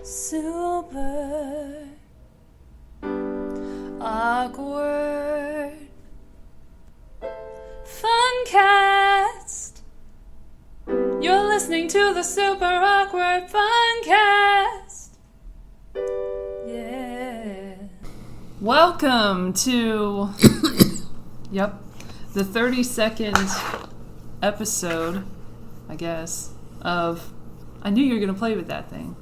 Super awkward Funcast. You're listening to the Super Awkward Funcast. Yeah. Welcome to the 32nd episode, I guess, of I knew you were going to play with that thing.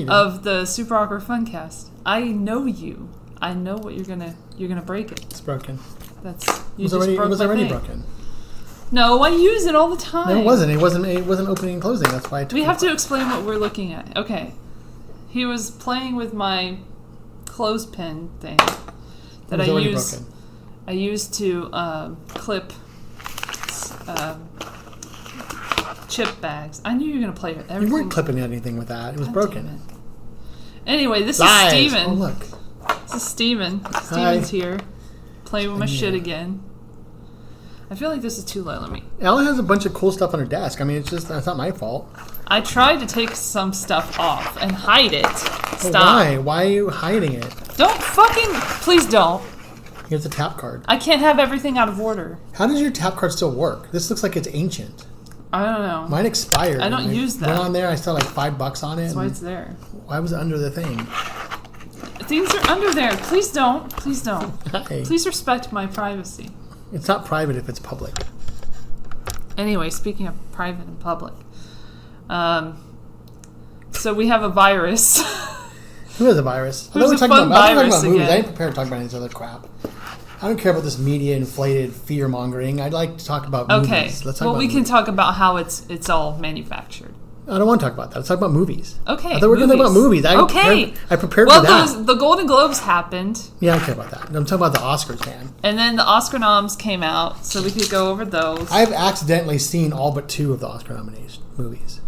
Of the Super Awkward Funcast. I know you. I know what you're gonna break it. It's broken. It was already broken. No, I use it all the time. No, it wasn't. It wasn't opening and closing. That's why I took We have to explain what we're looking at. Okay. He was playing with my clothespin thing that I use. Broken. I used to clip chip bags. I knew you were going to play with everything. You weren't clipping anything with that. It was broken. Anyway, this Lies. is Steven. Oh, look. This is Steven. Steven's here. Playing with my shit again. I feel like this is too low. Let me. Ella has a bunch of cool stuff on her desk. I mean, it's not my fault. I tried to take some stuff off and hide it. Stop. Why? Why are you hiding it? Don't fucking... Please don't. Here's a tap card. I can't have everything out of order. How does your tap card still work? This looks like it's ancient. I don't know. Mine expired. I don't use that. Went on there. I saw like $5 on it. That's why it's there. Why was it under the thing? Things are under there. Please don't. Please don't. Hi. Please respect my privacy. It's not private if it's public. Anyway, speaking of private and public. So we have a virus. Who is a virus? There's a fun virus movies. again. I ain't prepared to talk about any other crap. I don't care about this media-inflated fear-mongering. I'd like to talk about movies. Okay. Let's talk about we can talk about how it's all manufactured. I don't want to talk about that. Let's talk about movies. Okay. I thought we were going to talk about movies. I prepared for that. Well, the Golden Globes happened. Yeah, I don't care about that. I'm talking about the Oscars, man. And then the Oscar noms came out, so we could go over those. I've accidentally seen all but 2 of the Oscar nomination movies.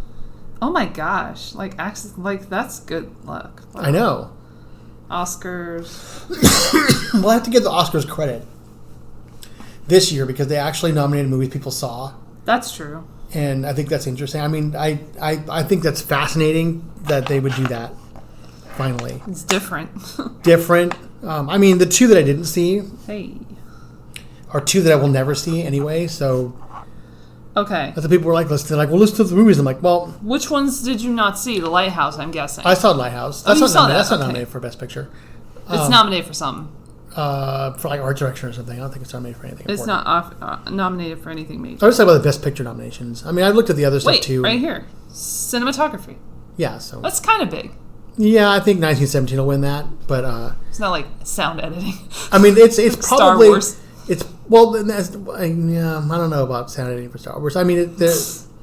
Oh my gosh. That's good luck. Wow. I know. Oscars. We'll have to give the Oscars credit this year because they actually nominated movies people saw. That's true. And I think that's interesting. I mean, I think that's fascinating that they would do that, finally. It's different. Different. I mean, the 2 that I didn't see are 2 that I will never see anyway, so... Okay. That's what people were like, listen to the movies. I'm like, well... Which ones did you not see? The Lighthouse, I'm guessing. I saw Lighthouse. That's not nominated for Best Picture. It's nominated for something. For like art direction or something. I don't think it's nominated for anything important. It's not nominated for anything major. I was talking about the Best Picture nominations. I mean, I looked at the other stuff too. Right here. Cinematography. Yeah, so... That's kind of big. Yeah, I think 1917 will win that, but... It's not like sound editing. I mean, it's probably... Star Wars. I don't know about sound editing for Star Wars. I mean,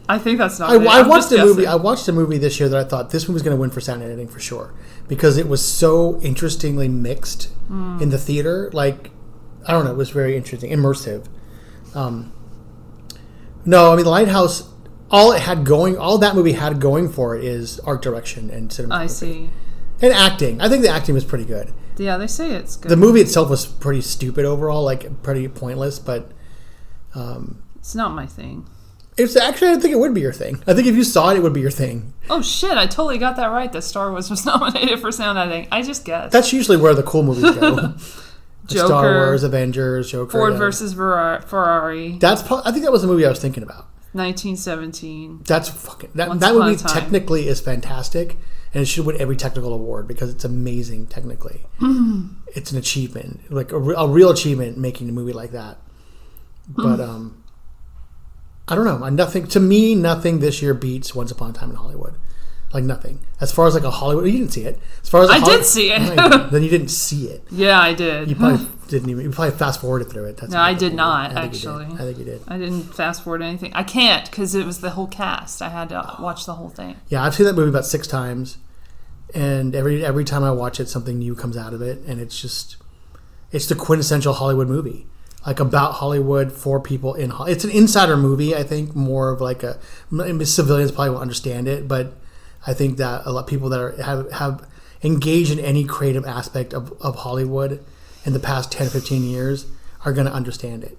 I think that's not. I watched a movie. I watched a movie this year that I thought this one was going to win for sound editing for sure because it was so interestingly mixed in the theater. Like, I don't know, it was very interesting, immersive. No, I mean, The Lighthouse. All that movie had going for it is art direction and cinematography. I see. And acting. I think the acting was pretty good. Yeah, they say it's good. The movie itself was pretty stupid overall, like pretty pointless, but... it's not my thing. It's actually, I don't think it would be your thing. I think if you saw it, it would be your thing. Oh shit, I totally got that right, that Star Wars was nominated for sound editing. I just guessed. That's usually where the cool movies go. Joker. Star Wars, Avengers, Joker. Ford versus Ferrari. I think that was the movie I was thinking about. 1917. That's fucking... That movie technically is fantastic. And it should win every technical award because it's amazing technically. It's an achievement, like a real achievement making a movie like that. But I don't know. Nothing this year beats Once Upon a Time in Hollywood. Like nothing. As far as like a Hollywood, you didn't see it. As far as I did see it. Then you didn't see it. Yeah, I did. You probably didn't even. You probably fast forwarded through it. No, I did not actually. I think you did. I didn't fast forward anything. I can't because it was the whole cast. I had to watch the whole thing. Yeah, I've seen that movie about 6 times. And every time I watch it, something new comes out of it, and it's the quintessential Hollywood movie, like about Hollywood for people in Hollywood. It's an insider movie, I think, more of like civilians probably won't understand it, but I think that a lot of people that have engaged in any creative aspect of Hollywood in the past 10, 15 years are going to understand it.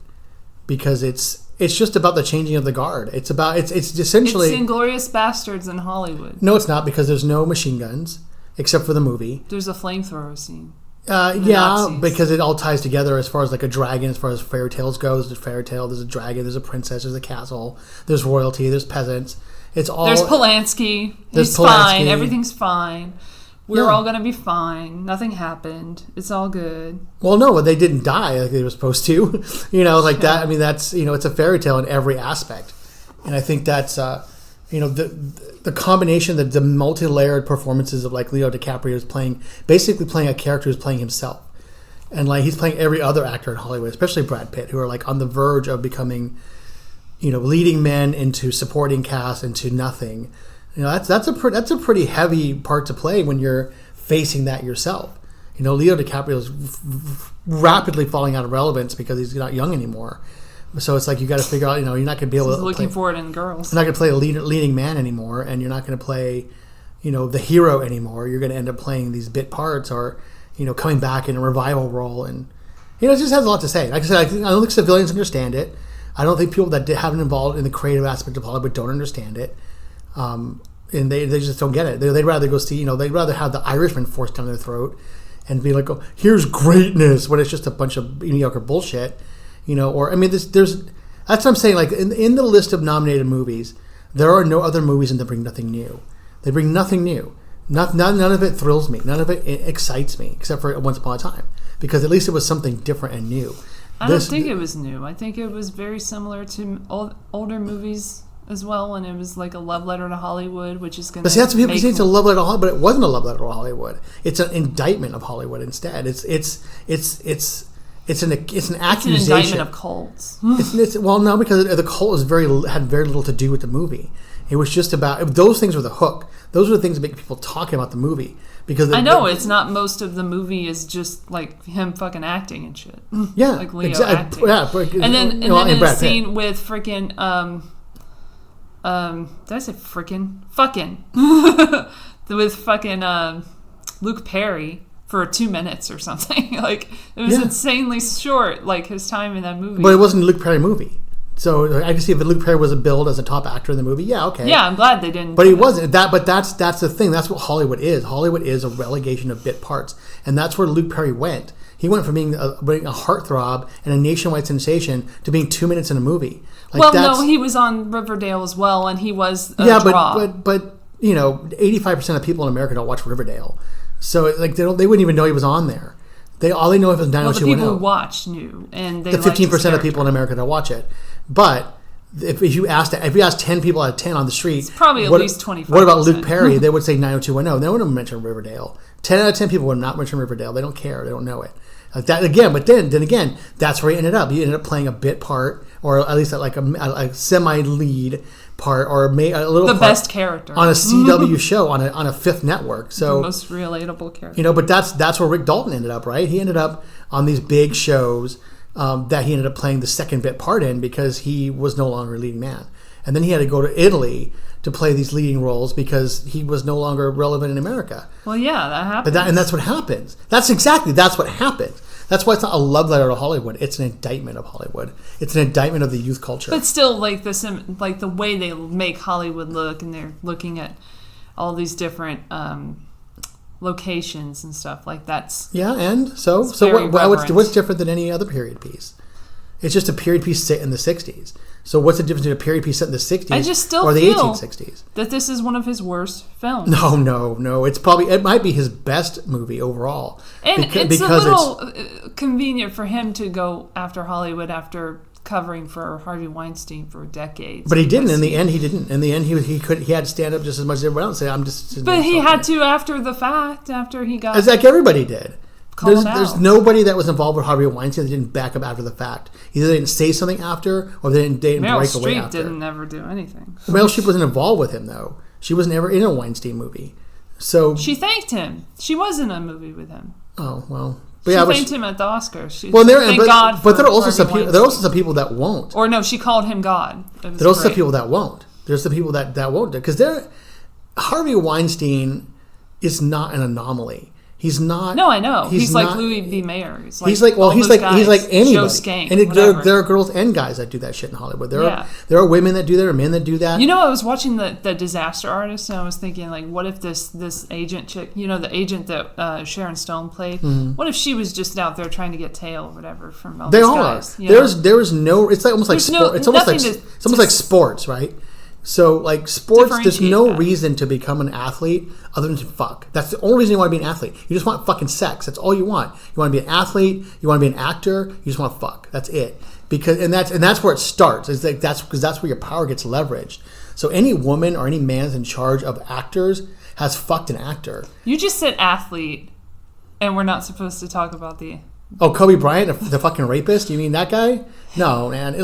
because it's just about the changing of the guard. It's essentially... It's Inglourious Bastards in Hollywood. No, it's not, because there's no machine guns, except for the movie. There's a flamethrower scene. Because it all ties together as far as like a dragon, as far as fairy tales goes. There's a fairy tale, there's a dragon, there's a princess, there's a castle, there's royalty, there's peasants. It's all... There's Polanski. He's fine. Everything's fine. We're all going to be fine. Nothing happened. It's all good. Well, no, they didn't die like they were supposed to. Like that. I mean, that's, it's a fairy tale in every aspect. And I think that's, the combination, the multi-layered performances of like Leo DiCaprio is basically playing a character who's playing himself. And like he's playing every other actor in Hollywood, especially Brad Pitt, who are like on the verge of becoming, leading men into supporting cast into nothing. That's a pretty heavy part to play when you're facing that yourself. Leo DiCaprio is rapidly falling out of relevance because he's not young anymore. So it's like you got to figure out, you're not going to be able to looking for it in girls. You're not going to play a leading man anymore, and you're not going to play, the hero anymore. You're going to end up playing these bit parts or, coming back in a revival role, and it just has a lot to say. Like I said, I don't think civilians understand it. I don't think people that haven't involved in the creative aspect of Hollywood don't understand it. And they just don't get it. They'd rather go see, they'd rather have the Irishman forced down their throat and be like, oh, here's greatness, when it's just a bunch of mediocre bullshit, or, I mean, that's what I'm saying, like, in the list of nominated movies, there are no other movies and they bring nothing new. They bring nothing new. None of it thrills me. None of it excites me, except for Once Upon a Time, because at least it was something different and new. I don't think it was new. I think it was very similar to older movies as well, and it was like a love letter to Hollywood, which is going to... But see, that's what people say, it's a love letter to Hollywood, but it wasn't a love letter to Hollywood. It's an indictment of Hollywood instead. It's an accusation. It's an indictment of cults. Well, no, because the cult had very little to do with the movie. It was just about... Those things were the hook. Those were the things that make people talk about the movie. Because I know it's not most of the movie is just like him fucking acting and shit. Yeah, like Leo acting. Yeah, and then in a scene with freaking did I say freaking? Fucking with fucking Luke Perry for 2 minutes or something. Like it was insanely short. Like his time in that movie. But it wasn't a Luke Perry movie. So I can see if Luke Perry was billed as a top actor in the movie, yeah, okay. Yeah, I'm glad they didn't. But he wasn't. But that's the thing. That's what Hollywood is. Hollywood is a relegation of bit parts, and that's where Luke Perry went. He went from being a heartthrob and a nationwide sensation to being 2 minutes in a movie. Like no, he was on Riverdale as well, and he was a draw. but 85% of people in America don't watch Riverdale, so like they wouldn't even know he was on there. All they know if it's 90210. Well, the people who watch knew, and they the 15% of people in America don't watch it. But if you ask 10 people out of 10 on the street, it's probably at least 25%. What about Luke Perry? They would say 90210. They wouldn't mention Riverdale. 10 out of 10 people would not mention Riverdale. They don't care. They don't know it. Like that again. But then again, that's where he ended up. He ended up playing a bit part, or at least like a semi-lead part, or a little part best character on a CW show on a fifth network. So the most relatable character. But that's where Rick Dalton ended up, right? He ended up on these big shows that he ended up playing the second bit part in because he was no longer a leading man, and then he had to go to Italy to play these leading roles because he was no longer relevant in America. Well, yeah, that happens. And that's what happens. That's what happens. That's why it's not a love letter to Hollywood. It's an indictment of Hollywood. It's an indictment of the youth culture. But still, like the way they make Hollywood look, and they're looking at all these different locations and stuff like that's. Yeah, and so what's different than any other period piece? It's just a period piece set in the 60s. So what's the difference between a period piece set in the 60s I just still or the feel 1860s? That this is one of his worst films. No. It might be his best movie overall. And it's a little convenient for him to go after Hollywood after covering for Harvey Weinstein for decades. But he didn't. In the end, he didn't. In the end, he had to stand up just as much as everyone else. Say, I'm just. But he had to after the fact. After he got. It's like everybody did. There's nobody that was involved with Harvey Weinstein that didn't back up after the fact. Either they didn't say something after, or they didn't break away after. Meryl Streep didn't ever do anything. Meryl Streep wasn't involved with him though. She was never in a Weinstein movie. So she thanked him. She was in a movie with him. Oh well. But she thanked him at the Oscars. But there are also some people that won't. Or no, she called him God. There are also some people that won't. There's some people that won't, because Harvey Weinstein is not an anomaly. He's not. No, I know. He's like not, Louis B. Mayer. He's like anybody. Joe Skank, and there are girls and guys that do that shit in Hollywood. There are women that do that, or men that do that. You know, I was watching the Disaster Artist, and I was thinking, like, what if this agent chick, you know, the agent that Sharon Stone played, what if she was just out there trying to get tail or whatever from all these guys? There is no. It's like almost like sport. It's almost like sports, right? So, like, sports, there's no reason to become an athlete other than to fuck. That's the only reason you want to be an athlete. You just want fucking sex. That's all you want. You want to be an athlete. You want to be an actor. You just want to fuck. That's it. That's where it starts. It's like that's where your power gets leveraged. So any woman or any man that's in charge of actors has fucked an actor. You just said athlete, and we're not supposed to talk about the... Oh, Kobe Bryant, the fucking rapist? You mean that guy? No, man.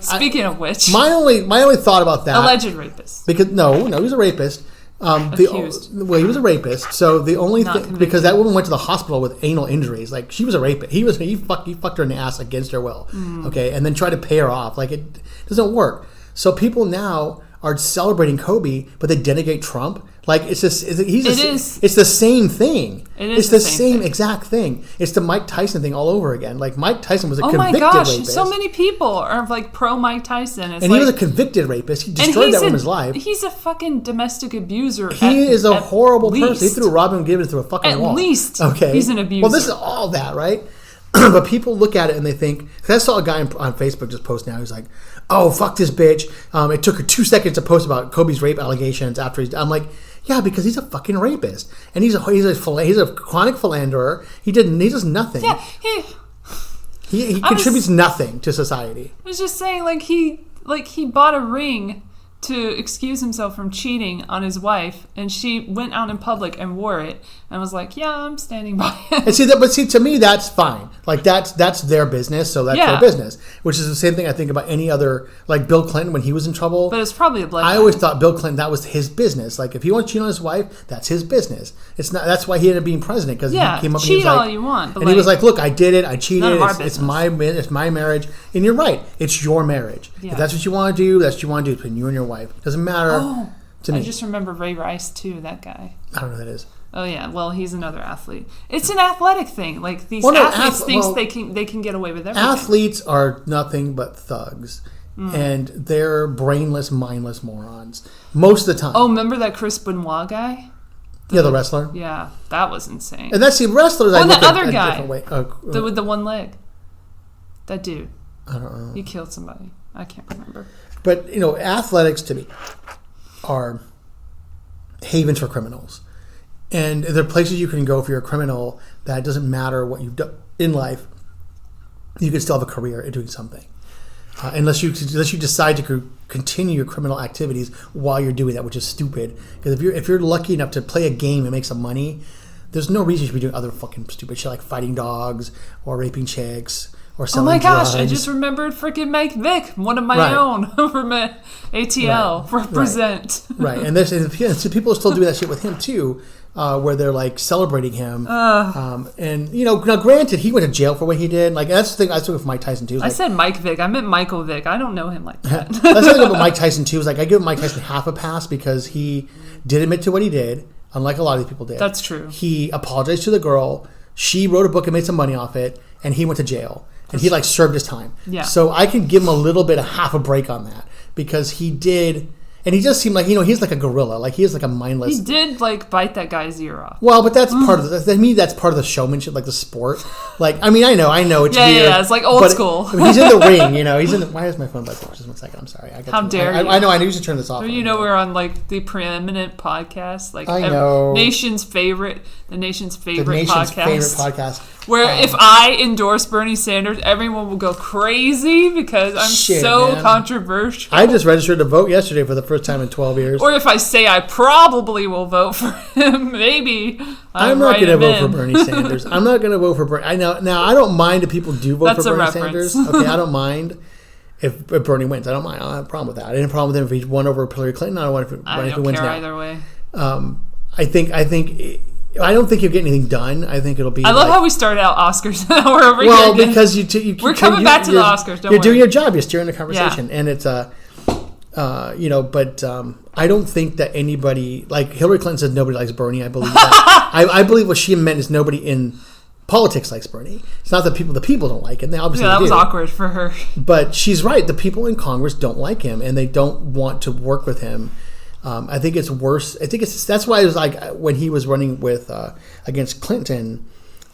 Speaking of which, my only thought about that, alleged rapist. Because no, he was a rapist. Accused. He was a rapist. So the only thing, because that woman went to the hospital with anal injuries, like she was a rapist. He fucked her in the ass against her will. Okay, and then tried to pay her off. Like it doesn't work. So people now are celebrating Kobe, but they denigrate Trump. Like it's just it's the same thing. It's the same exact thing. It's the Mike Tyson thing all over again. Like Mike Tyson was a convicted rapist. So many people are like pro Mike Tyson. He was a convicted rapist. He destroyed that woman's life. He's a fucking domestic abuser. He is a horrible person. He threw Robin Givens through a fucking wall. At least, okay, he's an abuser. Well, this is all that, right? But people look at it and they think. I saw a guy on Facebook just post now. He's like, "Oh, fuck this bitch." It took her 2 seconds to post about Kobe's rape allegations after he's. I'm like, yeah, because he's a fucking rapist and he's a chronic philanderer. He does nothing. Yeah, he contributes nothing to society. I was just saying, like he bought a ring to excuse himself from cheating on his wife, and she went out in public and wore it and was like, yeah, I'm standing by it. And to me that's fine. Like that's their business, so that's their business. Which is the same thing I think about any other, like Bill Clinton when he was in trouble. But it's probably a blood. I always thought Bill Clinton, that was his business. Like if he wants to cheat on his wife, that's his business. It's not. That's why he ended up being president, because he came up and he was like, all you want, and he was like, look, I did it, I cheated, it's my marriage. And you're right, it's your marriage. If that's what you want to do, that's what you want to do between you and your wife. It doesn't matter to me. I just remember Ray Rice too, that guy. I don't know who that is. Oh yeah, well he's another athlete. It's an athletic thing. Like these athletes think they can get away with everything. Athletes are nothing but thugs. And they're brainless, mindless morons most of the time. Oh, remember that Chris Benoit guy? The wrestler. Yeah, that was insane. And that's the wrestlers. Oh, the other guy, with the one leg. That dude. I don't know. He killed somebody. I can't remember. But athletics to me are havens for criminals, and there are places you can go if you're a criminal. That it doesn't matter what you've done in life. You can still have a career at doing something. Unless you decide to continue your criminal activities while you're doing that, which is stupid. Because if you're lucky enough to play a game and make some money, there's no reason you should be doing other fucking stupid shit like fighting dogs or raping chicks or selling drugs. Oh my gosh! I just remembered freaking Mike Vick, one of my own from ATL represent. Right, and people are still doing that shit with him too. Where they're like celebrating him, and now granted he went to jail for what he did. Like that's the thing I took with Mike Tyson too. I said Mike Vick, I meant Michael Vick. I don't know him like that. That's the thing about Mike Tyson too. Is like I give Mike Tyson half a pass because he did admit to what he did, unlike a lot of these people did. That's true. He apologized to the girl. She wrote a book and made some money off it, and he went to jail and he served his time. Yeah. So I can give him a little bit of half a break on that because he did. And he just seemed like, he's like a gorilla. Like, he is like a mindless... He did, bite that guy's ear off. Well, but that's part of the... To me, that's part of the showmanship, like the sport. Like, I mean, I know it's weird. Yeah, it's like old school. He's in the ring, He's in the... Why is my phone buzzing? Just 1 second. I'm sorry. How dare you? I know. I need to turn this off. We're on, the preeminent podcast. I know. The nation's favorite podcast. Where if I endorse Bernie Sanders, everyone will go crazy because I'm controversial. I just registered to vote yesterday for the first time in 12 years. Or if I say I probably will vote for him, maybe I'm not going to vote for Bernie Sanders. I'm not going to vote for Bernie. I know. Now, I don't mind if people do vote for Bernie Sanders. Okay, I don't mind if Bernie wins. I don't mind. I don't have a problem with that. I didn't have a problem with him if he won over Hillary Clinton. I don't want if he wins now. Either way. I don't think you'll get anything done. I think it'll be. I love how we started out Oscars. Now we're over here. Well, because we're coming back to the Oscars. You're doing your job. You're steering the conversation, and it's but I don't think that anybody, like Hillary Clinton said nobody likes Bernie. I believe that. I believe what she meant is nobody in politics likes Bernie. It's not that the people don't like him. They obviously that do. was awkward for her. But she's right. The people in Congress don't like him, and they don't want to work with him. I think it's worse. That's why it was like when he was running with against Clinton,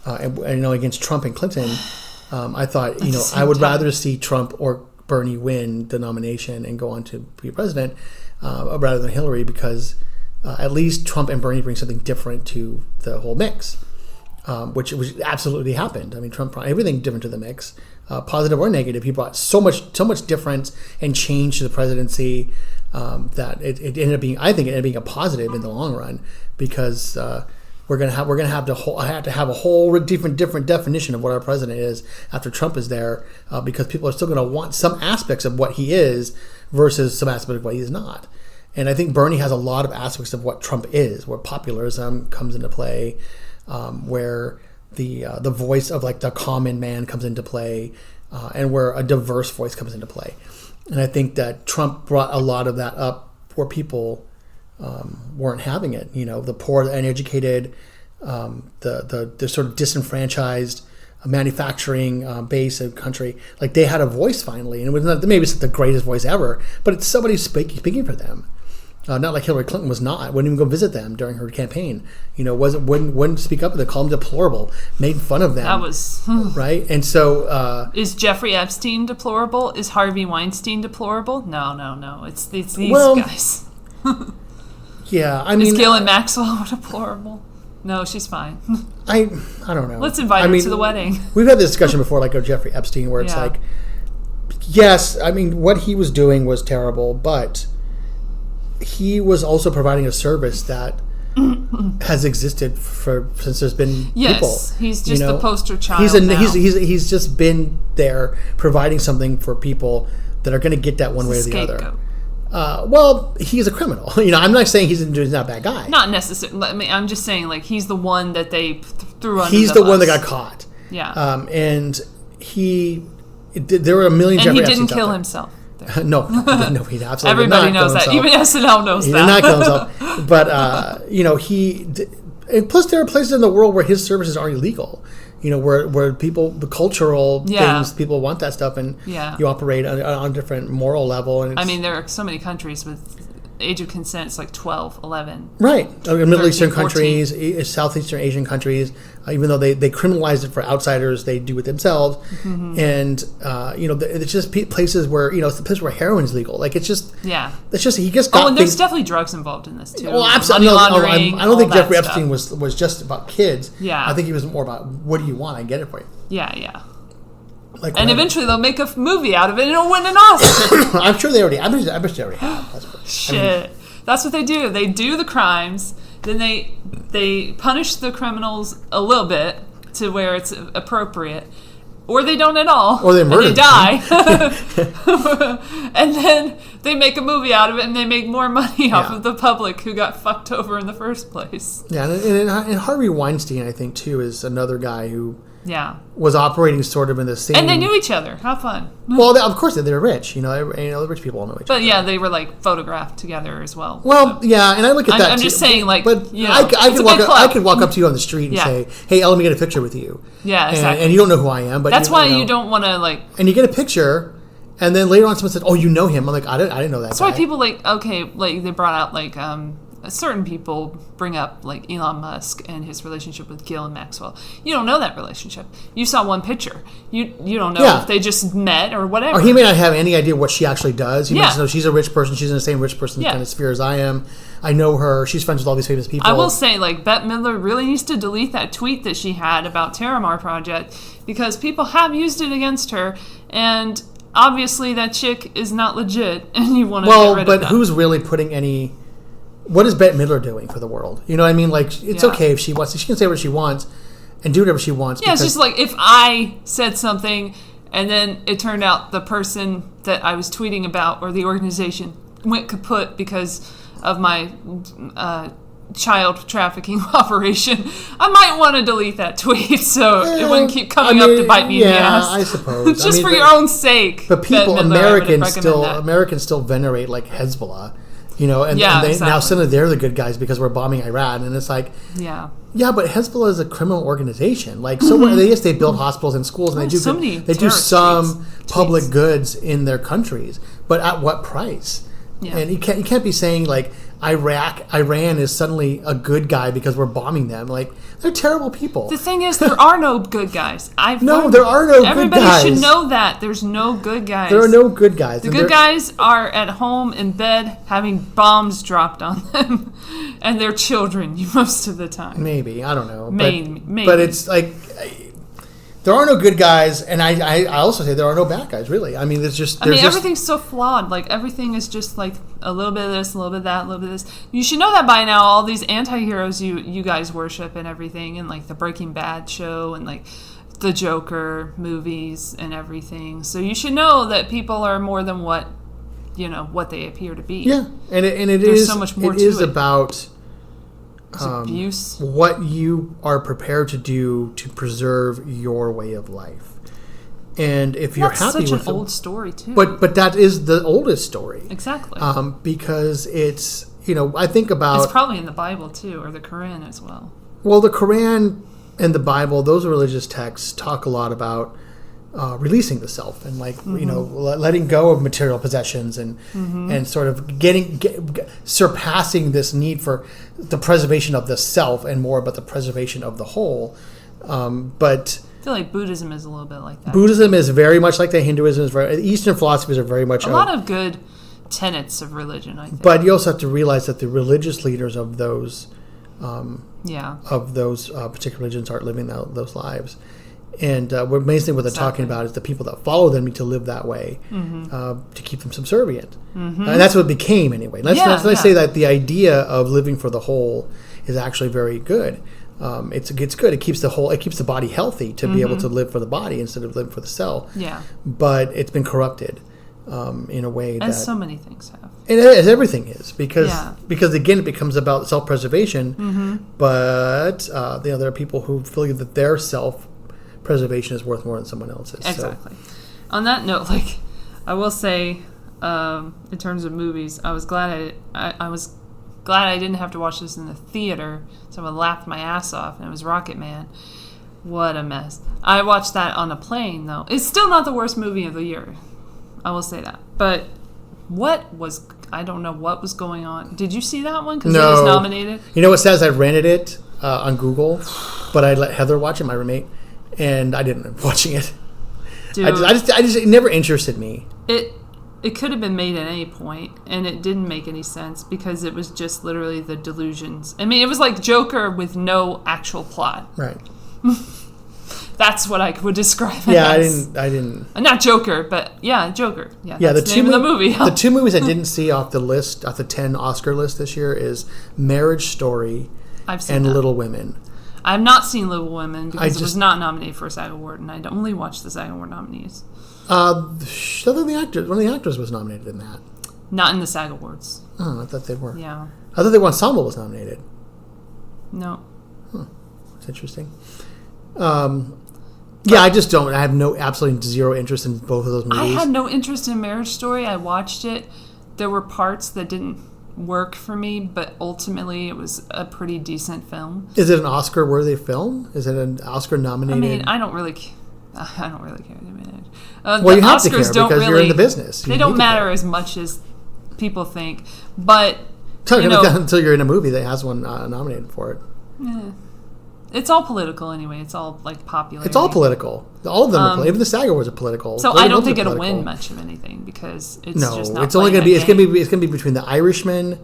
against Trump and Clinton. I thought, I would rather see Trump or Bernie win the nomination and go on to be president rather than Hillary, because at least Trump and Bernie bring something different to the whole mix, which absolutely happened. I mean, Trump brought everything different to the mix, positive or negative. He brought so much difference and change to the presidency that it ended up being, I think, it ended up being a positive in the long run, because we're gonna have to have a whole different definition of what our president is after Trump is there, because people are still going to want some aspects of what he is versus some aspects of what he is not. And I think Bernie has a lot of aspects of what Trump is, where popularism comes into play, where the voice of like the common man comes into play, and where a diverse voice comes into play. And I think that Trump brought a lot of that up where people weren't having it. The poor, the uneducated, the sort of disenfranchised manufacturing base of country, like they had a voice finally, and it was not, maybe it's not the greatest voice ever, but it's somebody speaking for them. Not like Hillary Clinton was not. Wouldn't even go visit them during her campaign. Wouldn't speak up. They called them deplorable, made fun of them. That was right. And so, is Jeffrey Epstein deplorable? Is Harvey Weinstein deplorable? No. It's these guys. Yeah, I mean, is Ghislaine Maxwell deplorable? No, she's fine. I don't know. Let's invite her to the wedding. We've had this discussion before, like of Jeffrey Epstein, where it's like, yes, I mean, what he was doing was terrible, but he was also providing a service that has existed since there's been people. Yes, he's just the poster child. He's just been there providing something for people that are going to get that one way or the other. Well, he's a criminal. I'm not saying he's not a bad guy. Not necessarily. I mean, I'm just saying, like, he's the one that they threw under He's the one that got caught. Yeah. And there were a million. And Epsteins he didn't kill himself. No, he absolutely Everybody knows that. Even SNL knows that. He did not kill himself. But and plus there are places in the world where his services are illegal. Where people, the cultural things, people want that stuff, and you operate on a different moral level. And there are so many countries with age of consent. It's like 12, 11. Right. Middle Eastern countries, Southeastern Asian countries, even though they criminalize it for outsiders, they do it themselves. Mm-hmm. And, it's just places where, it's the place where heroin is legal. Like, it's just, he just got and there's definitely drugs involved in this, too. Well, absolutely. I don't think Jeffrey Epstein was just about kids. Yeah. I think he was more about, what do you want? I get it for you. Yeah. And eventually they'll make a movie out of it and it'll win an Oscar. I'm sure they already. I bet they already have. Shit. That's what they do. They do the crimes, then they punish the criminals a little bit to where it's appropriate, or they don't at all, or they murder and they die, and then they make a movie out of it and they make more money off of the public who got fucked over in the first place. Yeah, and Harvey Weinstein, I think, too, is another guy who was operating sort of in the same... And they knew each other. How fun. Well, of course, they're rich. The rich people all know each other. But yeah, they were like photographed together as well. Well, yeah, and I look at that I'm too. just saying, like, but I could walk up to you on the street and say, "Hey, let me get a picture with you." Yeah, exactly. And you don't know who I am, but that's why you don't want to like. And you get a picture, and then later on, someone said, "Oh, you know him." I'm like, I didn't know that. That's why people like they brought out like certain people bring up like Elon Musk and his relationship with Ghislaine Maxwell. You don't know that relationship. You saw one picture. You don't know if they just met or whatever. Or he may not have any idea what she actually does. He might just know she's a rich person. She's in the same rich person kind of sphere as I am. I know her. She's friends with all these famous people. I will say, like, Bette Midler really needs to delete that tweet that she had about Terramar Project, because people have used it against her, and obviously that chick is not legit, and you want to get rid of that. Well, but who's really putting any... What is Bette Midler doing for the world? You know what I mean? Like, it's okay if she wants... She can say what she wants and do whatever she wants. Yeah, it's just like if I said something and then it turned out the person that I was tweeting about or the organization went kaput because of my child trafficking operation, I might want to delete that tweet so it wouldn't keep coming up to bite me in the ass. I suppose. For your own sake. But people, Americans still venerate like Hezbollah. You know, and exactly. Now suddenly they're the good guys because we're bombing Iran, and it's like, yeah, but Hezbollah is a criminal organization. Like, so yes, they build hospitals and schools, and they do some public goods in their countries, but at what price? Yeah. And you can't be saying like Iran is suddenly a good guy because we're bombing them. Like, they're terrible people. The thing is, there are no good guys. There are no good guys. Everybody should know that. There's no good guys. There are no good guys. The good guys are at home in bed having bombs dropped on them and their children most of the time. Maybe. I don't know. Maybe. But it's like... There are no good guys, and I also say there are no bad guys, really. I mean, everything's so flawed. Like, everything is just like a little bit of this, a little bit of that, a little bit of this. You should know that by now, all these anti-heroes you guys worship and everything, and like the Breaking Bad show and like the Joker movies and everything. So you should know that people are more than what they appear to be. Yeah, and there's so much more to it. It is about... abuse. What you are prepared to do to preserve your way of life, and if you're happy with it, that's such an old story too. But that is the oldest story, exactly. Because it's I think about it's probably in the Bible too, or the Quran as well. Well, the Quran and the Bible, those religious texts, talk a lot about releasing the self and letting go of material possessions and sort of surpassing this need for the preservation of the self and more about the preservation of the whole. But I feel like Buddhism is a little bit like that. Buddhism is very much like that. Hinduism is Eastern philosophies are very much a lot of good tenets of religion, I think. But you also have to realize that the religious leaders of those particular religions aren't living those lives. And basically what they're talking about is the people that follow them need to live that way to keep them subservient. And that's what it became anyway. Let's say that the idea of living for the whole is actually very good. It's good. It keeps the body healthy to be able to live for the body instead of living for the cell. Yeah. But it's been corrupted in a way as so many things have. And as everything is, because again, it becomes about self-preservation. But there are people who feel that their self-preservation is worth more than someone else's. Exactly. So. On that note, I will say, in terms of movies, I was glad I didn't have to watch this in the theater, so I laughed my ass off, and it was Rocket Man. What a mess. I watched that on a plane, though. It's still not the worst movie of the year. I will say that. But I don't know what was going on. Did you see that one? Because it was nominated? You know what says? I rented it on Google, but I let Heather watch it, my roommate, and I didn't end up watching it. Dude, I just it never interested me. It could have been made at any point, and it didn't make any sense because it was just literally the delusions. I mean, it was like Joker with no actual plot. Right. That's what I would describe it as. I didn't. Not Joker, but Joker. Yeah, that's the name of the movie. The two movies I didn't see off the 10 Oscar list this year is Marriage Story and Little Women. I've not seen Little Women because it was not nominated for a SAG Award, and I only watched the SAG Award nominees. One of the actors was nominated in that. Not in the SAG Awards. Oh, I thought they were. Yeah. I thought the ensemble was nominated. No. Huh. That's interesting. I just don't. I have absolutely zero interest in both of those movies. I had no interest in Marriage Story. I watched it. There were parts that didn't work for me, but ultimately it was a pretty decent film. Is it an Oscar-worthy film? Is it an Oscar-nominated? I mean, I don't really care. You have Oscars to care because you're in the business. They don't matter as much as people think. But until you're in a movie that has one nominated for it. Yeah. It's all political anyway. It's all popular. It's all political. All of them are political. Even the SAG Awards are political. So I don't think it'll win much of anything because it's just not. It's only going to be. It's going to be between The Irishman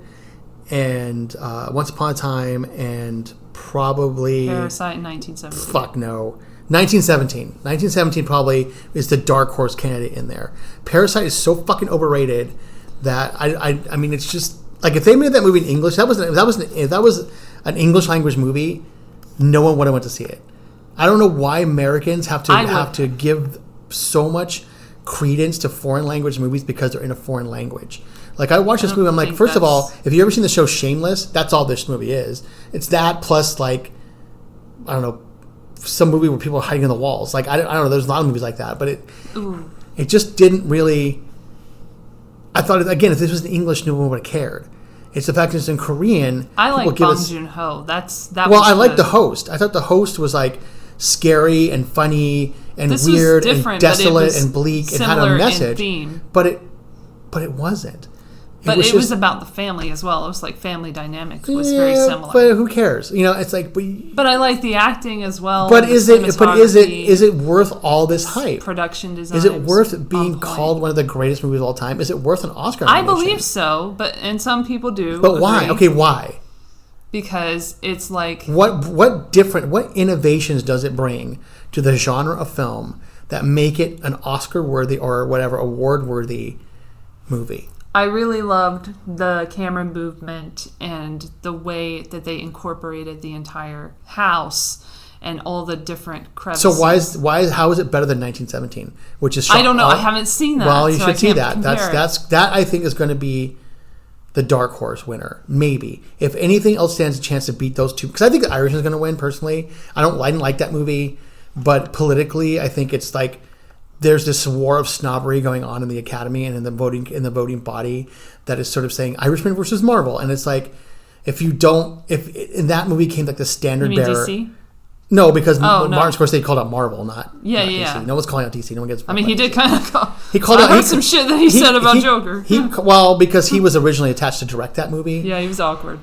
and Once Upon a Time and probably Parasite in 1917. Fuck no. 1917. 1917 probably is the dark horse candidate in there. Parasite is so fucking overrated that I mean it's just like if they made that movie in English, if that was an English language movie, no one would have went to see it. I don't know why Americans have to give so much credence to foreign language movies because they're in a foreign language. Like I watched this movie, I'm like, first of all, if you ever seen the show Shameless, that's all this movie is. It's that plus like I don't know. Some movie where people are hiding in the walls. Like I don't know. There's a lot of movies like that, but it just didn't really. I thought again, if this was in English, no one would have cared. It's the fact that it's in Korean. I like Bong Joon-ho. I like the host. I thought the host was like scary and funny and weird and desolate and bleak and had a message. But it wasn't. But it was about the family as well. It was like family dynamics was very similar. But who cares? It's like. But I like the acting as well. But is it worth all this hype? Production design. Is it worth being called one of the greatest movies of all time? Is it worth an Oscar nomination? I believe so, and some people do. But why? Okay, why? Because it's like what innovations does it bring to the genre of film that make it an Oscar worthy or whatever award worthy movie? I really loved the camera movement and the way that they incorporated the entire house and all the different crevices. So how is it better than 1917, which is shot I don't know. I haven't seen that. Well, you should see that. That I think is going to be the dark horse winner. Maybe if anything else stands a chance to beat those two, because I think The Irishman is going to win. Personally, I didn't like that movie, but politically, I think it's like. There's this war of snobbery going on in the Academy and in the voting body that is sort of saying Irishman versus Marvel, and it's like if in that movie came like the standard bearer. DC? No, because Martin Scorsese called out Marvel, not DC. No one's calling out DC. No one gets. I mean, he did kind of call. He called out. I heard some shit that he said about Joker. Because he was originally attached to direct that movie. Yeah, he was awkward.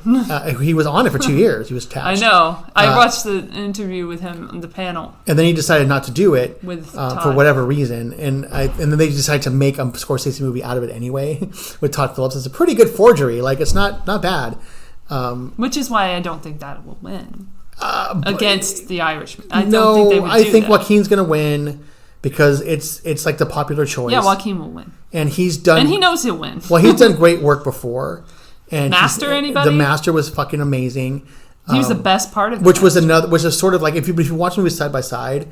He was on it for 2 years. He was attached. I know. I watched the interview with him on the panel. And then he decided not to do it with for whatever reason, and then they decided to make a Scorsese movie out of it anyway with Todd Phillips. It's a pretty good forgery. Like it's not bad. Which is why I don't think that will win. Against the Irishman. I don't think they would I think Joaquin's going to win because it's like the popular choice. Yeah, Joaquin will win. And he's done. And he knows he'll win. Well, he's done great work before. And Master, anybody? The Master was fucking amazing. He was the best part of it. Which is sort of like if you watch movies side by side,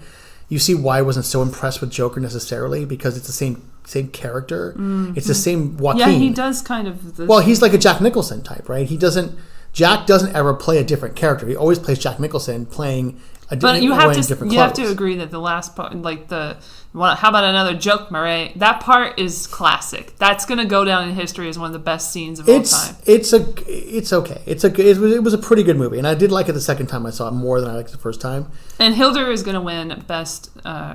you see why I wasn't so impressed with Joker necessarily because it's the same character. Mm-hmm. It's the same Joaquin. Yeah, he does kind of. He's like a Jack Nicholson type, right? Jack doesn't ever play a different character. He always plays Jack Nicholson playing a different you have to agree that the last part, like how about another joke, Murray? That part is classic. That's going to go down in history as one of the best scenes of all time. It's okay. It was a pretty good movie, and I did like it the second time I saw it more than I liked it the first time. And Hildur is going to win best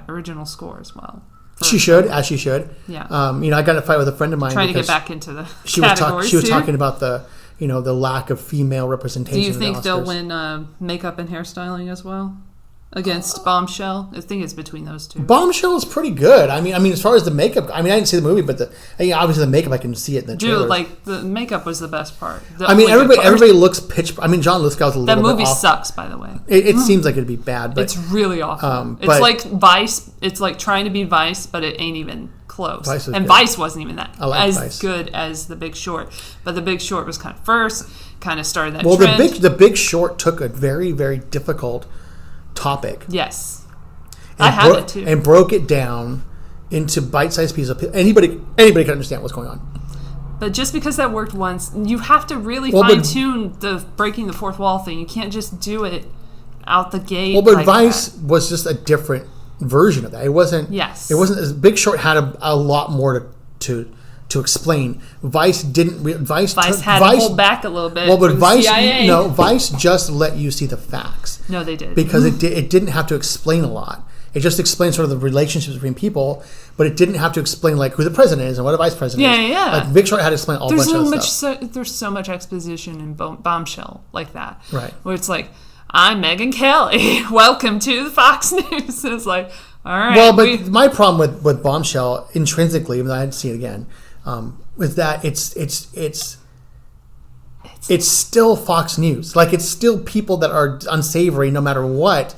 original score as well. She should. Yeah. I got in a fight with a friend of mine. Trying to get back into the she was talking about the lack of female representation. Do you think they'll win makeup and hairstyling as well against Bombshell? I think it's between those two. Bombshell is pretty good. I mean, as far as the makeup, I didn't see the movie, but obviously the makeup I can see it in the trailer. Like the makeup was the best part. Everybody looks pitch. I mean, John Lithgow's a little bit off. That movie sucks, by the way. It seems like it'd be bad, but it's really awful. It's like Vice. It's like trying to be Vice, but it ain't even close. Vice wasn't even that as good as The Big Short. But The Big Short was kind of started that trend. Well, The Big Short took a very, very difficult topic. Yes. I have it too. And broke it down into bite-sized pieces. Anybody can understand what's going on. But just because that worked once, you have to really fine-tune the breaking the fourth wall thing. You can't just do it out the gate. Well, but Vice was just a different version of that. It wasn't. Yes. It wasn't. As Big Short had a lot more to explain. Vice didn't. Vice had to hold back a little bit. Well, but Vice just let you see the facts. No, they did because it didn't have to explain a lot. It just explained sort of the relationships between people, but it didn't have to explain like who the president is and what a vice president is. Yeah. Like Big Short had to explain all bunch of stuff. There's so much exposition in Bombshell like that. Right. Where it's like, I'm Megyn Kelly. Welcome to the Fox News. It's like, all right. Well, but my problem with Bombshell intrinsically, even though I had to see it again, is that it's still Fox News. Like it's still people that are unsavory no matter what.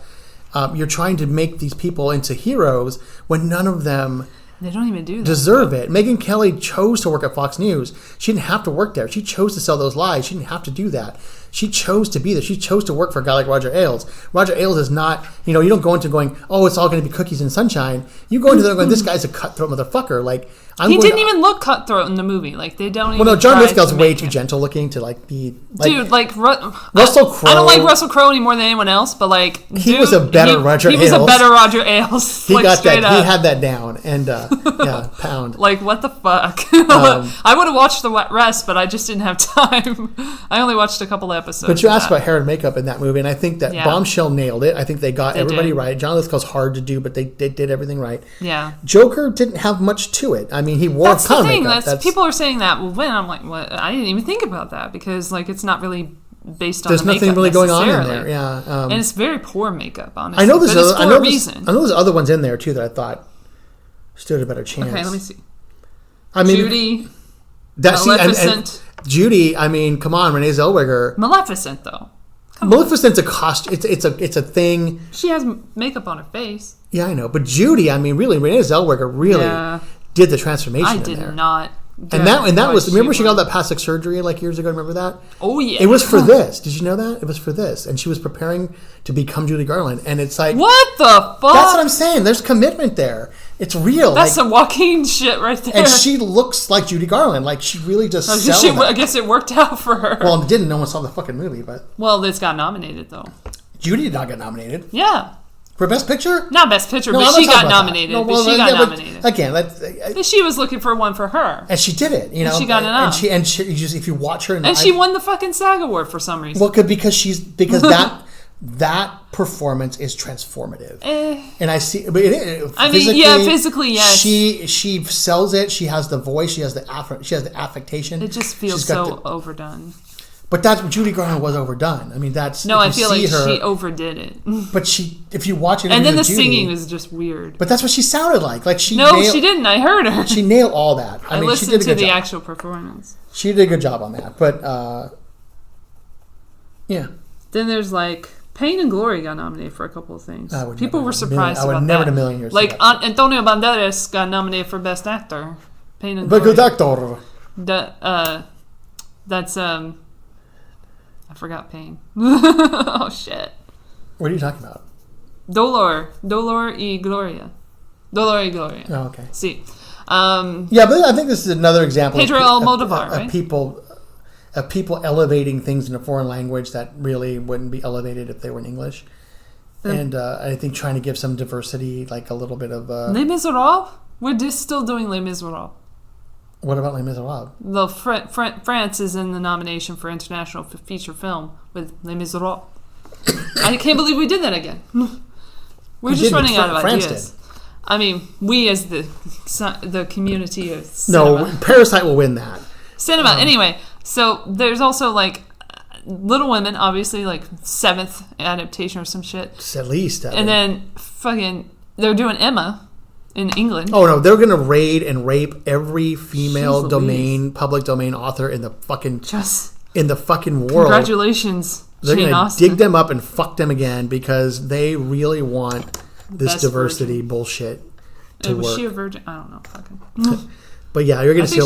You're trying to make these people into heroes when none of them they don't even do that. Deserve it. Megyn Kelly chose to work at Fox News. She didn't have to work there. She chose to sell those lies. She didn't have to do that. She chose to be there. She chose to work for a guy like Roger Ailes. Roger Ailes is not, you don't go into going, oh, it's all going to be cookies and sunshine. You go into there going, this guy's a cutthroat motherfucker. Like, he didn't even look cutthroat in the movie. Like, they don't even. Well, no, John Lithgow's way too gentle looking to be. Dude, Russell Crowe. I don't like Russell Crowe any more than anyone else, but he was a better Roger Ailes. He was a better Roger Ailes. He got that. Up. He had that down, and pound. Like, what the fuck? I would have watched the rest, but I just didn't have time. I only watched a couple of episodes. But you asked about hair and makeup in that movie, and I think that Bombshell nailed it. I think they got everybody right. John Lithgow's hard to do, but they did everything right. Yeah. Joker didn't have much to it. I mean, he wore a ton of makeup. People are saying that. Well, when I'm like, what? I didn't even think about that because it's not really based on. There's nothing really going on in there. Yeah. And it's very poor makeup, honestly. I know there's other ones in there too that I thought stood a better chance. Okay, let me see. I mean, Judy. Maleficent. And Judy. I mean, come on, Renee Zellweger. Maleficent though. Maleficent's a costume. It's a thing. She has makeup on her face. Yeah, I know. But Judy, I mean, really, Renee Zellweger really did the transformation. I did not. And that was. Remember, she got that plastic surgery years ago. Remember that? Oh yeah. It was for this. Did you know that? It was for this, and she was preparing to become Judy Garland. And it's like, what the fuck? That's what I'm saying. There's commitment there. It's real. That's some Joaquin shit right there. And she looks like Judy Garland. Like, she really just I guess it worked out for her. Well, it didn't. No one saw the fucking movie, but... Well, this got nominated, though. Judy did not get nominated. Yeah. For Best Picture? Not Best Picture, but she got nominated. Nominated. Again, she was looking for one for her. And she did it, And she got it up. And she just, if you watch her... And she won the fucking SAG Award for some reason. Well, because that performance is transformative, and I see. But physically, yes. She sells it. She has the voice. She has the affectation. It just feels so overdone. But that's Judy Garland was overdone. I mean, that's I feel like she overdid it. But if you watch it, and then the singing was just weird. But that's what she sounded like. Like she didn't. I heard her. She nailed all that. I mean, listened she did a good to the job. actual performance. She did a good job on that. But yeah. Then there's Pain and Glory got nominated for a couple of things. People were surprised about that. I would never in a million years. Antonio Banderas got nominated for Best Actor. Pain and Glory. Good actor. That's I forgot Pain. Oh shit. What are you talking about? Dolor y Gloria. Dolor y Gloria. Oh, okay. See. Yeah, but I think this is another example Pedro Almodovar, right? Of people elevating things in a foreign language that really wouldn't be elevated if they were in English. And I think trying to give some diversity, a little bit of... Les Miserables? We're just still doing Les Miserables. What about Les Miserables? France is in the nomination for International Feature Film with Les Miserables. I can't believe we did that again. We're just running out of ideas. I mean, we as the community of cinema. No, Parasite will win that. Cinema. Anyway... So there's also Little Women, obviously 7th adaptation or some shit. It's at least. And then they're doing Emma in England. Oh no, they're gonna raid and rape every female public domain author in the fucking world. Congratulations. They're gonna dig them up and fuck them again because they really want this diversity bullshit to work. Was she a virgin? I don't know. Fucking. But yeah, you're going to see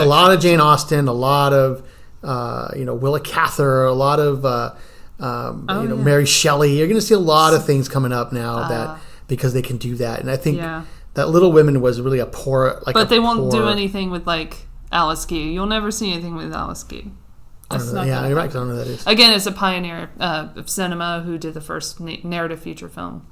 a lot of Jane Austen, a lot of Willa Cather, a lot of Mary Shelley. You're going to see a lot of things coming up now that because they can do that, and I think that Little Women was really a poor. But they won't do anything with Alice Guy. You'll never see anything with Alice Guy. Yeah, you're right. I don't know who that is. Again, it's a pioneer of cinema who did the first narrative feature film.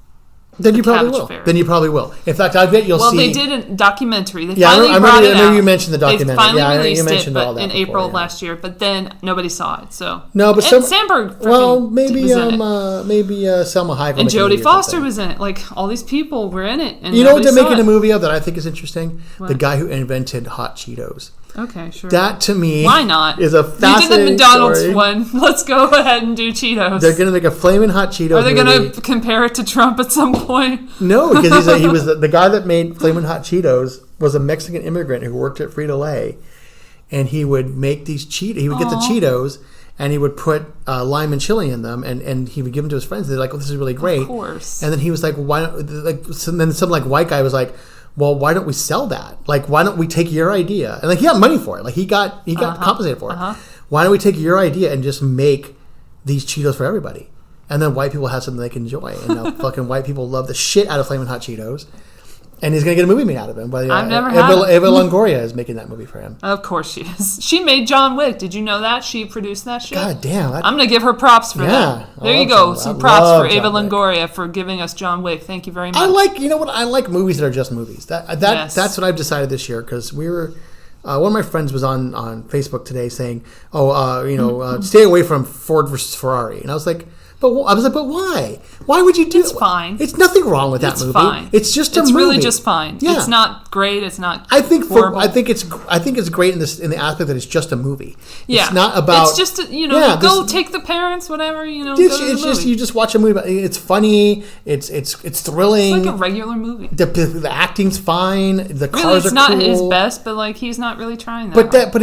Then you probably will. In fact, I bet you'll see. Well, they did a documentary. I remember you mentioned the documentary. They finally released it in April of last year, but then nobody saw it. So no, but Sandberg. Maybe Selma Hayek and Jodie Foster was in it. All these people were in it. And you know what they're making a movie of that I think is interesting? What? The guy who invented hot Cheetos. Okay, sure. That to me, why not? Is a fascinating story. You did the McDonald's story. One. Let's go ahead and do Cheetos. They're gonna make a flaming hot Cheetos. Are they gonna compare it to Trump at some point? No, because he was the guy that made flaming hot Cheetos was a Mexican immigrant who worked at Frito-Lay, and he would make these Cheetos. He would get the Cheetos. And he would put lime and chili in them, and he would give them to his friends. They're like, "Oh, this is really great." Of course. And then he was like, "Why?" Then some white guy was like, "Well, why don't we sell that? Why don't we take your idea?" And he got money for it. He got compensated for it. Why don't we take your idea and just make these Cheetos for everybody. And then white people have something they can enjoy. And now fucking white people love the shit out of Flamin' Hot Cheetos. And he's going to get a movie made out of him. But, I've never had it. Eva Longoria is making that movie for him. Of course she is. She made John Wick. Did you know that? She produced that shit? God damn. I'm going to give her props for that. There you go. Some props for Eva Longoria for giving us John Wick. Thank you very much. You know what? I like movies that are just movies. That's what I've decided this year, because we were... one of my friends was on Facebook today saying, stay away from Ford versus Ferrari. And I was like... But why? Why would you do it? It's fine. It's nothing wrong with that movie. It's fine. It's just a movie. It's really just fine. Yeah. It's not great. It's not horrible. I think it's great in the aspect that it's just a movie. Yeah. It's not about... It's just, go take the parents, whatever, go to the movie. You just watch a movie. It's funny. It's thrilling. It's like a regular movie. The acting's fine. The cars are cool. It's not his best, but he's not really trying that hard. But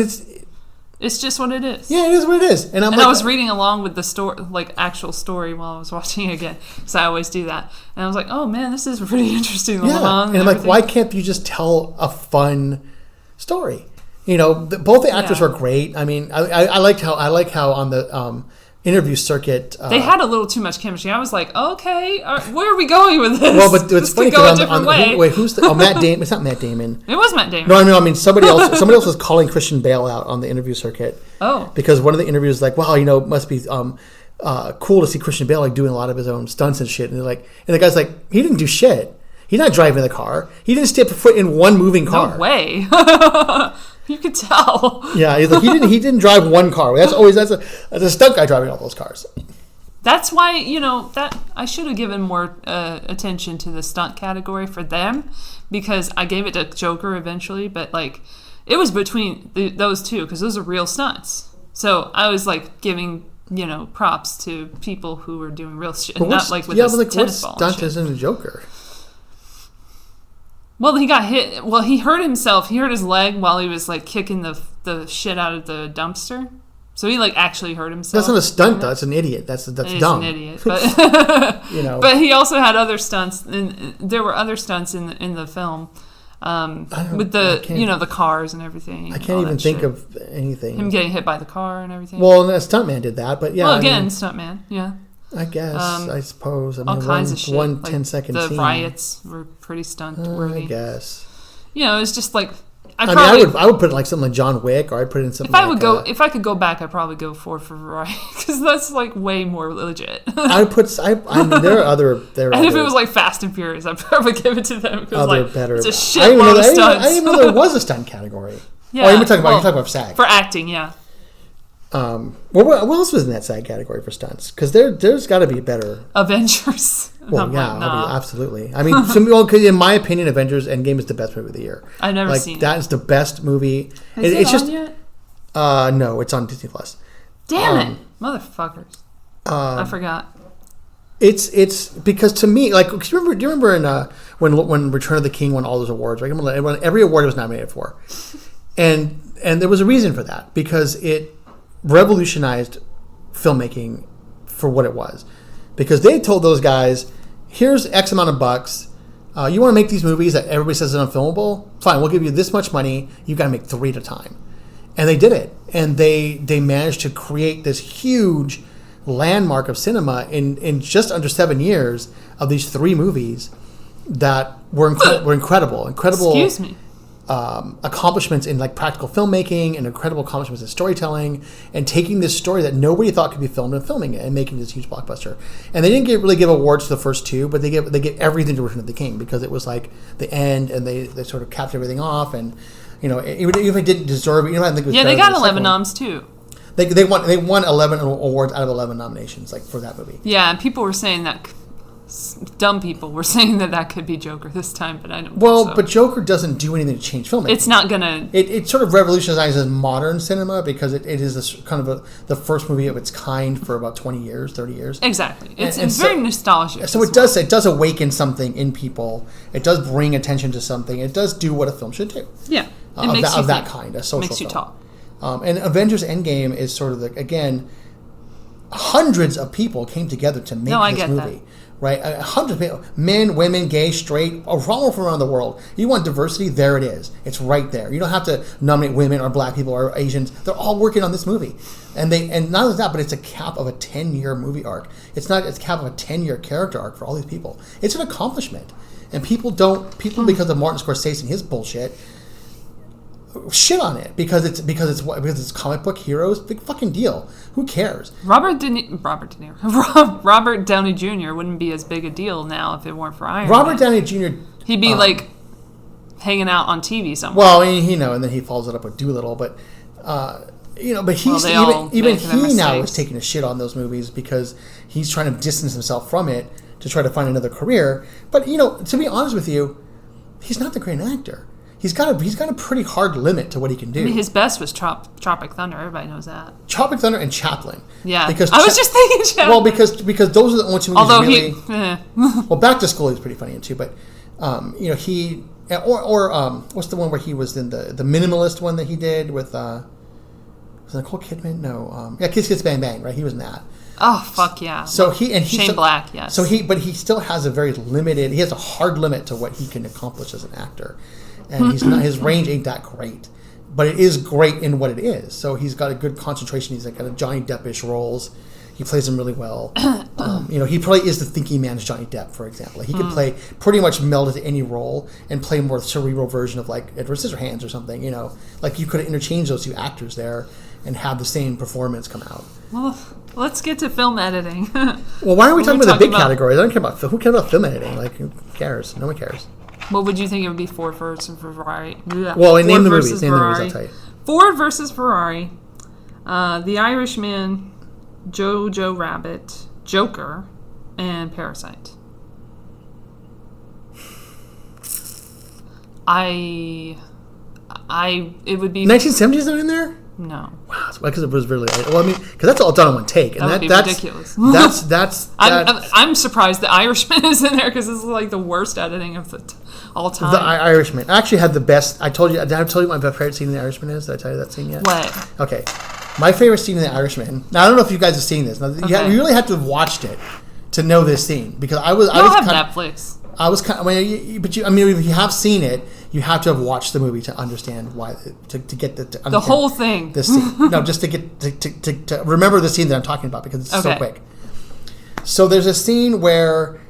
it's just what it is. Yeah, it is what it is. And I was reading along with the story, actual story, while I was watching it again, because I always do that. And I was like, oh man, this is pretty interesting. Yeah. And I'm like, why can't you just tell a fun story? Both the actors were great. I mean, I like how on the interview circuit they had a little too much chemistry. I was like, okay, where are we going with this? Well, but it's funny because who's Matt Damon? It's not Matt Damon. It was Matt Damon. No, I mean somebody else. Somebody else was calling Christian Bale out on the interview circuit. Oh, because one of the interviews was like, wow, it must be cool to see Christian Bale doing a lot of his own stunts and shit. And the guy's like, he didn't do shit. He's not driving the car. He didn't step a foot in one moving car. No way. You could tell. Yeah, he's like, he didn't drive one car. That's a stunt guy driving all those cars. That's why that I should have given more attention to the stunt category for them, because I gave it to Joker eventually, but it was between those two, because those are real stunts. So I was giving props to people who were doing real shit, not with this tennis ball. What stunt isn't a Joker? Well, he got hit. Well, he hurt himself. He hurt his leg while he was kicking the shit out of the dumpster. So he actually hurt himself. That's not a stunt, though. That's an idiot. That's dumb. He's an idiot. But but he also had other stunts, and there were other stunts in the film with the cars and everything. I can't even think of anything. Him getting hit by the car and everything. Well, a stuntman did that, but yeah. Well, again, stuntman. Yeah. I guess. I suppose. All kinds of shit. One 10-second scene. The riots were pretty stunt-worthy. I guess. It's just I would put something like John Wick, or I'd put in something. If I could go back, I'd probably go for Variety, because that's way more legit. I would put. There are other. And if it was Fast and Furious, I'd probably give it to them, because better. It's a shit load of stunts. I didn't even know there was a stunt category. Yeah. You're talking about SAG for acting, yeah. What else was in that SAG category for stunts? Because there's got to be better. Avengers. Well, absolutely. I mean, in my opinion, Avengers Endgame is the best movie of the year. I've never seen it. That is the best movie. It's on yet? No, it's on Disney Plus. Damn it, motherfuckers! I forgot. It's because to me, do you remember when Return of the King won all those awards? Right? Every award it was nominated for, and there was a reason for that, because it revolutionized filmmaking for what it was, because they told those guys, here's X amount of bucks, you want to make these movies that everybody says are unfilmable, fine, we'll give you this much money, you got to make 3 at a time. And they did it, and they managed to create this huge landmark of cinema in just under 7 years of these 3 movies that were incredible. Excuse me. Accomplishments in practical filmmaking, and incredible accomplishments in storytelling, and taking this story that nobody thought could be filmed and filming it and making this huge blockbuster. And they didn't really give awards to the first 2, but they gave everything to Return of the King, because it was the end, and they sort of capped everything off. And even if it didn't deserve it, I think it was they got 11 noms too. They won 11 awards out of 11 nominations for that movie. Yeah, and people were saying that. Dumb people were saying that could be Joker this time, but I don't. Well, think so. But Joker doesn't do anything to change filmmaking. It's not gonna. It sort of revolutionizes modern cinema, because it is the first movie of its kind for about 20 years, 30 years. Exactly. It's very nostalgic. So it does awaken something in people. It does bring attention to something. It does do what a film should do. Yeah, of that kind, a social makes you film. talk. And Avengers Endgame is sort of again. hundreds of people came together to make this movie. That. Right? Hundreds of people, men, women, gay, straight, all from around the world. You want diversity? There it is. It's right there. You don't have to nominate women or black people or Asians. They're all working on this movie. And not only that, but it's a cap of a 10-year movie arc. It's a cap of a 10-year character arc for all these people. It's an accomplishment. And people because of Martin Scorsese and his bullshit, shit on it because it's comic book heroes. Big fucking deal. Who cares? Robert Downey Jr. wouldn't be as big a deal now if it weren't for Iron Man. Robert Downey Jr. He'd be like hanging out on TV somewhere. Well, and then he follows it up with Doolittle, but but he's even he now is taking a shit on those movies because he's trying to distance himself from it to try to find another career. But to be honest with you, he's not the great actor. He's got a pretty hard limit to what he can do. I mean, his best was Tropic Thunder. Everybody knows that. Tropic Thunder and Chaplin. Yeah, because I was just thinking Chaplin. Well, because those are the only two movies. Well, Back to School is pretty funny too. But he what's the one where he was in the Minimalist one that he did with was it Nicole Kidman? No, Kiss Kiss Bang Bang. Right, he was in that. Oh fuck yeah! So Shane Black, yes. So he still has a very limited. He has a hard limit to what he can accomplish as an actor. And his range ain't that great, but it is great in what it is. So he's got a good concentration. He's got a Johnny Depp-ish roles. He plays them really well. He probably is the thinking man's Johnny Depp, for example. He can play pretty much meld into any role and play a more cerebral version of like Edward Scissorhands or something. Like you could interchange those two actors there and have the same performance come out. Well, let's get to film editing. Well, why are we talking about the big categories? I don't care about who cares about film editing. Like who cares? No one cares. What would you think it would be Ford versus Ferrari? Well, name the movies. I'll tell you. Ford versus Ferrari, The Irishman, Jojo Rabbit, Joker, and Parasite. It would be 1970s not in there? No. Wow, because it was really late. Well, I mean, because that's all done in one take, and that's ridiculous. That's I'm surprised The Irishman is in there because this is like the worst editing of all time. The Irishman. I actually had the best. Did I tell you what my favorite scene in The Irishman is? Did I tell you that scene yet? What? Okay, my favorite scene in The Irishman. Now I don't know if you guys have seen this. Now, you really have to have watched it to know this scene because I was. You don't have Netflix. I was kind of, if you have seen it, you have to have watched the movie to understand why to get the whole thing. This scene, no, just to get to remember the scene that I'm talking about because it's so quick. So there's a scene where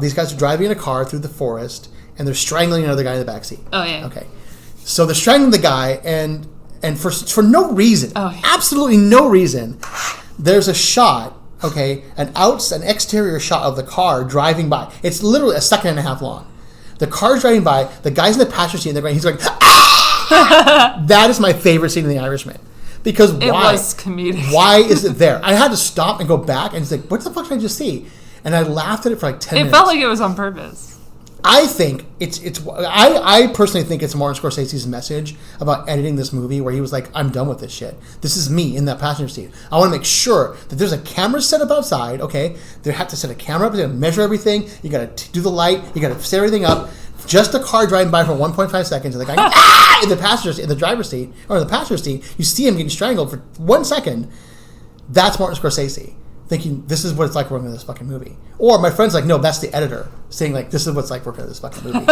these guys are driving in a car through the forest and they're strangling another guy in the backseat. Oh yeah. Okay. So they're strangling the guy and for no reason, absolutely no reason, there's a shot. Okay, an exterior shot of the car driving by. It's literally a second and a half long. The car's driving by. The guy's in the passenger seat, and he's going, ah! That is my favorite scene in The Irishman. Because why? It was comedic. Why is it there? I had to stop and go back, and it's like, what the fuck did I just see? And I laughed at it for like 10 minutes. It felt like it was on purpose. I think I personally think it's Martin Scorsese's message about editing this movie where he was like, I'm done with this shit. This is me in that passenger seat. I want to make sure that there's a camera set up outside, okay? They have to set a camera up, they gotta measure everything, you gotta do the light, you gotta set everything up. Just a car driving by for 1.5 seconds and the guy in the driver's seat, or in the passenger seat, you see him getting strangled for 1 second. That's Martin Scorsese. Thinking this is what it's like working on this fucking movie, or my friend's like, no, that's the editor saying like this is what it's like working on this fucking movie.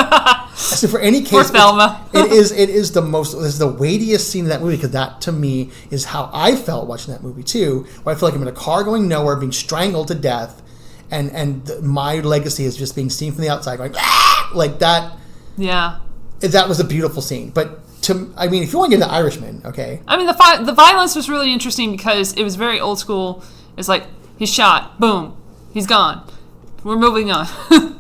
So for any case, it is the most. This is the weightiest scene in that movie because that to me is how I felt watching that movie too. Where I feel like I'm in a car going nowhere, being strangled to death, and my legacy is just being seen from the outside, going like that. Yeah, that was a beautiful scene, but. If you want to get into Irishman, okay. I mean, the violence was really interesting because it was very old school. It's like. He's shot. Boom. He's gone. We're moving on.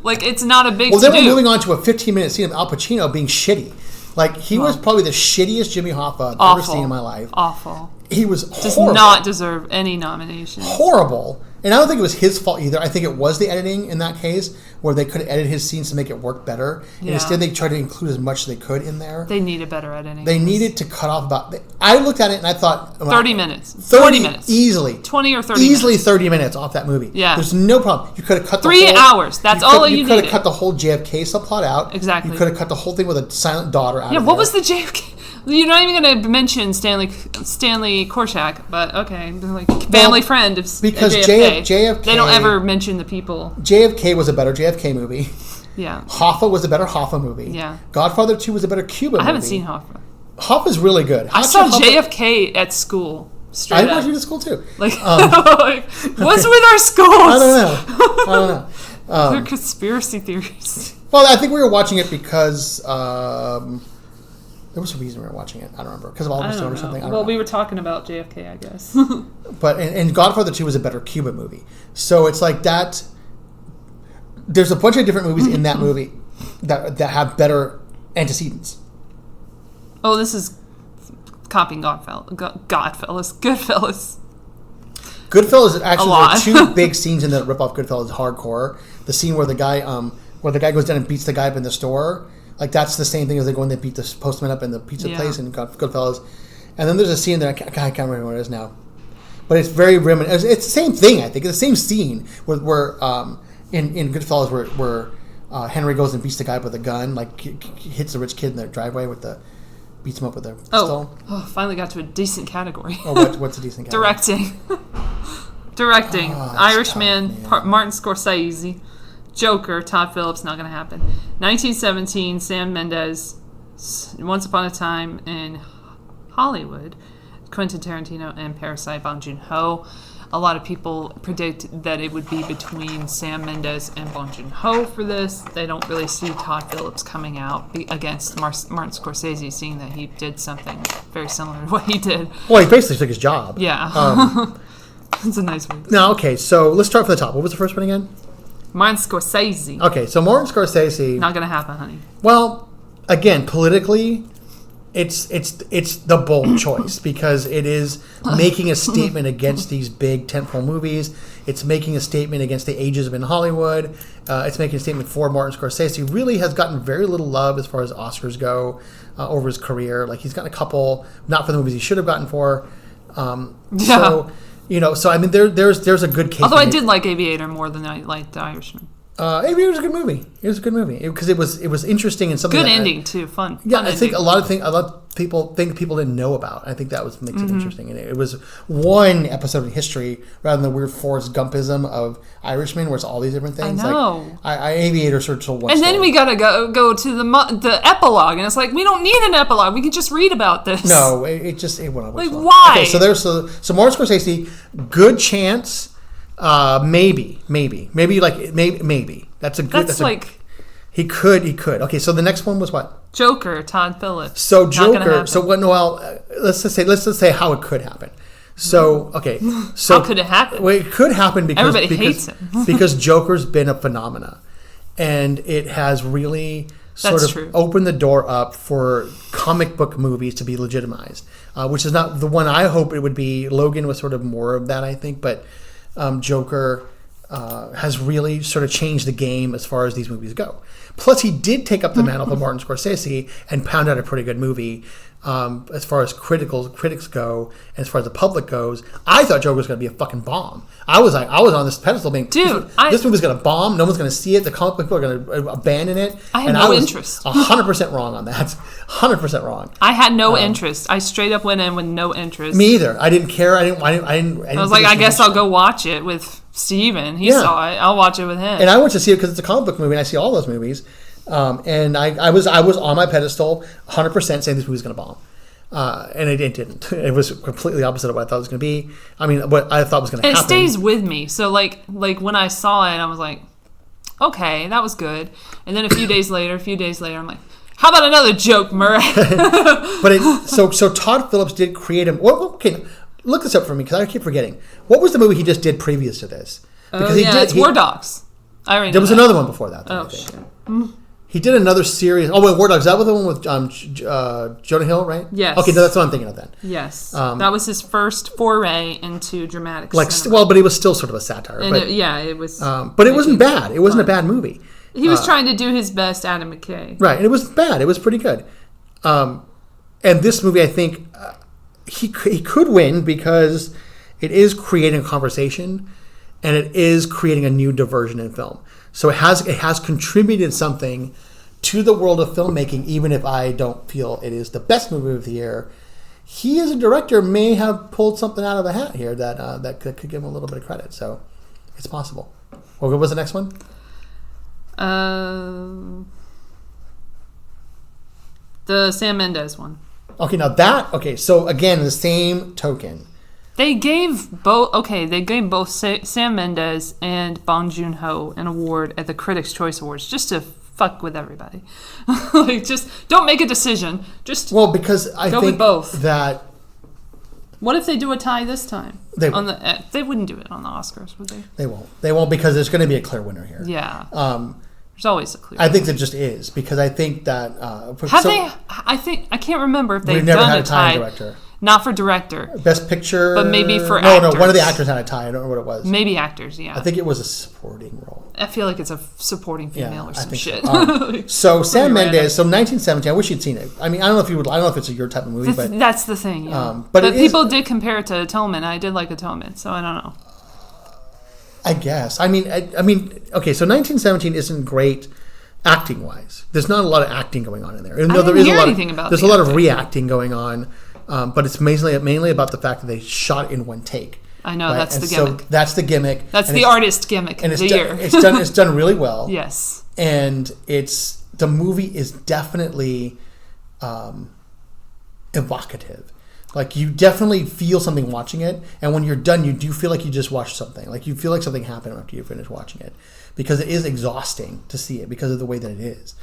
Like, it's not a big Well, then we're moving on to a 15-minute scene of Al Pacino being shitty. Like, he was probably the shittiest Jimmy Hoffa I've ever seen in my life. Awful. He was horrible. Does not deserve any nomination. Horrible. And I don't think it was his fault either. I think it was the editing in that case where they could have edited his scenes to make it work better. Yeah. And instead they tried to include as much as they could in there. They needed better editing. They needed to cut off about... I looked at it and I thought... 30 minutes. 40 minutes. Easily. 20 or 30 Easily minutes. 30 minutes off that movie. Yeah. There's no problem. You could have cut the 3 hours. That's all you needed. You could have cut the whole JFK subplot out. Exactly. You could have cut the whole thing with a silent daughter out of what was the JFK... You're not even going to mention Stanley Korshak, but okay, like family friend of because JFK. They don't ever mention the people. JFK was a better JFK movie. Yeah. Hoffa was a better Hoffa movie. Yeah. Godfather 2 was a better Cuba movie. I haven't seen Hoffa. Hoffa's really good. I saw JFK at school. Straight I watched it at school too. Like, what's with our schools? I don't know. They're conspiracy theories. Well, I think we were watching it because there was a reason we were watching it. I don't remember, because of Oliver Stone or something. Well, we were talking about JFK, I guess. But and Godfather 2 was a better Cuba movie, so it's like that. There's a bunch of different movies in that movie that have antecedents. Oh, this is copying Goodfellas. Goodfellas, actually, there are two big scenes in the rip-off Goodfellas hardcore. The scene where the guy goes down and beats the guy up in the store. Like, that's the same thing as they go and they beat the postman up in the pizza place in Goodfellas. And then there's a scene there, I can't remember what it is now. But it's very reminiscent. It's the same thing, I think. It's the same scene where in Goodfellas where Henry goes and beats the guy up with a gun, like hits the rich kid in the driveway beats him up with a pistol. Oh, finally got to a decent category. What's a decent category? Directing. Irishman, tough, Martin Scorsese. Joker, Todd Phillips, not going to happen. 1917, Sam Mendes, Once Upon a Time in Hollywood, Quentin Tarantino, and Parasite, Bong Joon-ho. A lot of people predict that it would be between Sam Mendes and Bong Joon-ho for this. They don't really see Todd Phillips coming out against Martin Scorsese, seeing that he did something very similar to what he did. Well, he basically took his job. Yeah. It's a nice one. Now, okay, so let's start from the top. What was the first one again? Martin Scorsese. Okay, so Martin Scorsese. Not going to happen, honey. Well, again, politically, it's the bold choice because it is making a statement against these big tentpole movies. It's making a statement against the ageism in Hollywood. It's making a statement for Martin Scorsese. He really has gotten very little love as far as Oscars go over his career. Like, he's gotten a couple, not for the movies he should have gotten for. So, so I mean, there's a good case. Although I did like Aviator more than I liked The Irishman. Aviator was a good movie. It was a good movie because it was interesting and something. Good ending too, fun. Yeah, fun I think a lot of people think people didn't know about. I think that makes it interesting, and it was one episode in history rather than the weird Forrest Gumpism of Irishman, where it's all these different things. I know. Like, Aviator sort of one. And story. then we gotta go to the epilogue, and it's like we don't need an epilogue. We can just read about this. No, it went on. Like, why? Okay, so there's so Martin Scorsese, good chance, maybe. That's a good. He could. Okay, so the next one was what? Joker, Todd Phillips. So Joker. So what? Well, let's just say how it could happen. So okay. So how could it happen? Well, it could happen because everybody hates him. because Joker's been a phenomena, and it has really opened the door up for comic book movies to be legitimized, which is not the one I hope it would be. Logan was sort of more of that, I think, but Joker has really sort of changed the game as far as these movies go. Plus, he did take up the mantle of Martin Scorsese and pound out a pretty good movie. As far as critics go, as far as the public goes, I thought Joker was going to be a fucking bomb. I was on this pedestal being, this movie's going to bomb. No one's going to see it. The comic book people are going to abandon it. I had no interest. 100% wrong on that. 100% wrong. I had no interest. I straight up went in with no interest. Me either. I didn't care. I was like, I guess I'll go watch it with Steven. He saw it. I'll watch it with him. And I went to see it because it's a comic book movie, and I see all those movies. And I was on my pedestal, 100% saying this movie's going to bomb. And it didn't. It was completely opposite of what I thought it was going to be. I mean, what I thought was going to happen. It stays with me. So, like when I saw it, I was like, okay, that was good. And then a few days later, I'm like, how about another joke, Murray? So Todd Phillips did create him. Okay, look this up for me because I keep forgetting. What was the movie he just did previous to this? Because it's War Dogs. I already know there was another one before that. Oh, shit. He did another series. Oh, wait, War Dogs. That was the one with Jonah Hill, right? Yes. Okay, that's what I'm thinking of then. Yes. That was his first foray into dramatic cinema. Well, but it was still sort of a satire. And it was. But it wasn't bad. It wasn't a bad movie. He was trying to do his best Adam McKay. Right, and it wasn't bad. It was pretty good. And this movie, I think, he could win because it is creating a conversation and it is creating a new diversion in film. So it has contributed something to the world of filmmaking, even if I don't feel it is the best movie of the year, he as a director may have pulled something out of a hat here that could give him a little bit of credit. So it's possible. What was the next one? The Sam Mendes one. Okay, now that... Okay, so again, the same token. They gave both Sam Mendes and Bong Joon-ho an award at the Critics' Choice Awards just to fuck with everybody. Like, just don't make a decision. Just because I think with both. That... What if they do a tie this time? They wouldn't do it on the Oscars, would they? They won't. They won't because there's going to be a clear winner here. Yeah. There's always a clear winner. I think there just is because I think that... I can't remember if they've never done had a tie. Director. Not for director. Best picture... But maybe for actors. No, one of the actors had a tie. I don't know what it was. Maybe actors, yeah. I think it was a supporting role. I feel like it's a supporting female or some shit. So Sam Mendes, so 1917, I wish you'd seen it. I mean, I don't know if it's your type of movie, but... That's the thing, yeah. But people did compare it to Atonement. I did like Atonement, so I don't know. I guess. I mean, okay, so 1917 isn't great acting-wise. There's not a lot of acting going on in there. I didn't hear anything about there's a lot of reacting going on. But it's mainly about the fact that they shot in one take. I know, right? That's the gimmick. So that's the gimmick. That's the artist gimmick of the year. It's done really well. Yes. And the movie is definitely evocative. Like, you definitely feel something watching it, and when you're done, you do feel like you just watched something. Like, you feel like something happened after you finish watching it. Because it is exhausting to see it because of the way that it is.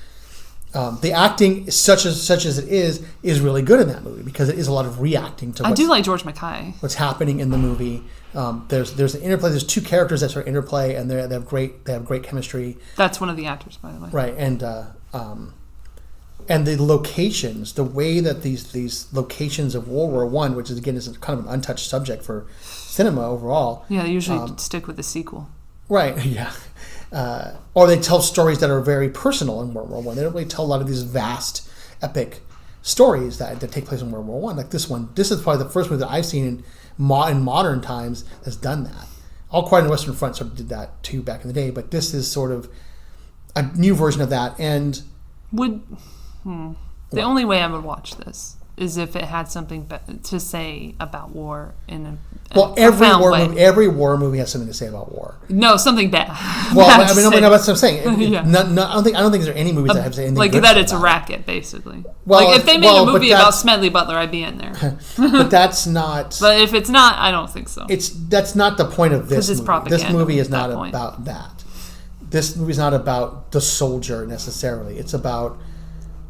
The acting, such as it is really good in that movie because it is a lot of reacting to. I do like George Mackay. What's happening in the movie? There's an interplay. There's two characters that sort of interplay, and they have great chemistry. That's one of the actors, by the way. Right, and the locations, the way that these locations of World War I, which is kind of an untouched subject for cinema overall. Yeah, they usually stick with the sequel. Right. Yeah. Or they tell stories that are very personal in World War I. They don't really tell a lot of these vast, epic stories that take place in World War I. Like this one. This is probably the first movie that I've seen in modern times that's done that. All Quiet on the Western Front sort of did that too back in the day, but this is sort of a new version of that. And the only way I would watch this is if it had something to say about war in a every war movie has something to say about war. No, something bad. Well, I mean, that's what I'm saying. Yeah. I don't think there are any movies that have to say anything like good that. It's a racket, basically. Well, like if they made a movie about Smedley Butler, I'd be in there. But that's not. But if it's not, I don't think so. That's not the point of this movie. Propaganda. This movie is not about that. This movie is not about the soldier necessarily. It's about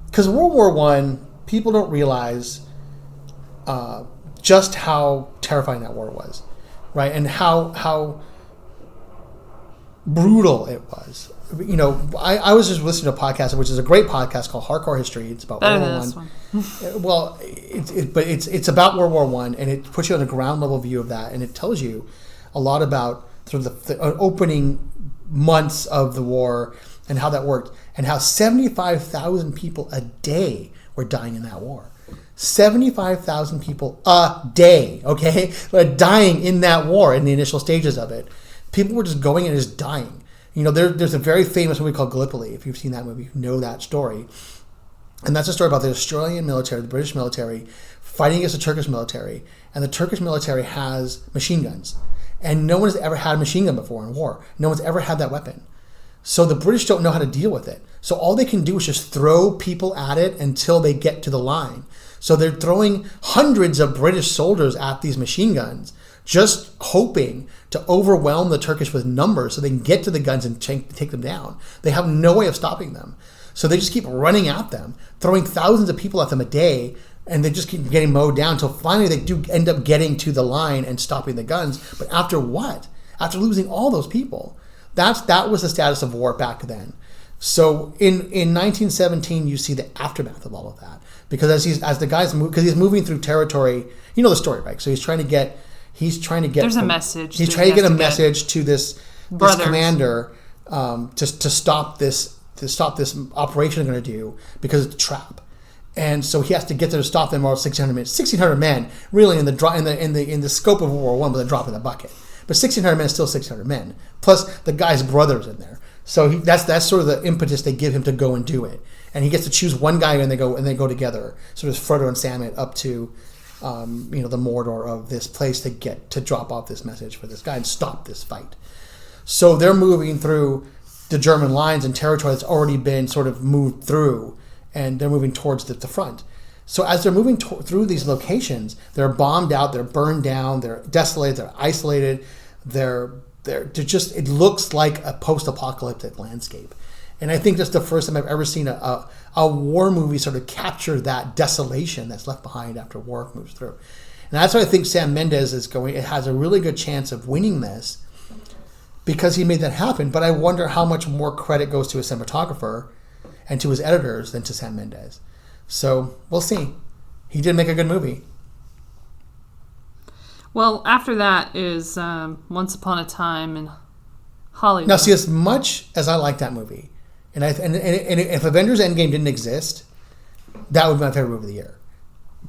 because World War I, people don't realize. Just how terrifying that war was, right? And how brutal it was. You know, I was just listening to a podcast, which is a great podcast called Hardcore History. It's about World War I. Well, it's about World War I, and it puts you on a ground level view of that, and it tells you a lot about sort of the opening months of the war and how that worked, and how 75,000 people a day were dying in that war. 75,000 people a day, okay? Dying in that war in the initial stages of it. People were just going and just dying. You know, there's a very famous movie called Gallipoli. If you've seen that movie, you know that story. And that's a story about the Australian military, the British military, fighting against the Turkish military. And the Turkish military has machine guns. And no one has ever had a machine gun before in war. No one's ever had that weapon. So the British don't know how to deal with it. So all they can do is just throw people at it until they get to the line. So they're throwing hundreds of British soldiers at these machine guns, just hoping to overwhelm the Turkish with numbers so they can get to the guns and take them down. They have no way of stopping them. So they just keep running at them, throwing thousands of people at them a day, and they just keep getting mowed down until finally they do end up getting to the line and stopping the guns. But after what? After losing all those people. That was the status of war back then. So in 1917, you see the aftermath of all of that. Because as the guys move, because he's moving through territory, you know the story, right? So he's trying to get. There's a message. He's trying to get a message to this commander to stop this operation they're going to do because it's a trap, and so he has to get there to stop them. All 1,600 men, really in the scope of World War I, was a drop in the bucket. But 1,600 men is still 600 men. Plus the guy's brother's in there. So that's sort of the impetus they give him to go and do it, and he gets to choose one guy, and they go together. So there's Frodo and Sam up to, the Mordor of this place to drop off this message for this guy and stop this fight. So they're moving through the German lines and territory that's already been sort of moved through, and they're moving towards the front. So as they're moving through these locations, they're bombed out, they're burned down, they're desolated, they're isolated, they're just, it looks like a post-apocalyptic landscape. And I think that's the first time I've ever seen a war movie sort of capture that desolation that's left behind after war moves through. And that's why I think Sam Mendes it has a really good chance of winning this, because he made that happen. But I wonder how much more credit goes to his cinematographer and to his editors than to Sam Mendes. So we'll see. He did make a good movie. Well, after that is Once Upon a Time in Hollywood. Now, see, as much as I like that movie, and if Avengers Endgame didn't exist, that would be my favorite movie of the year.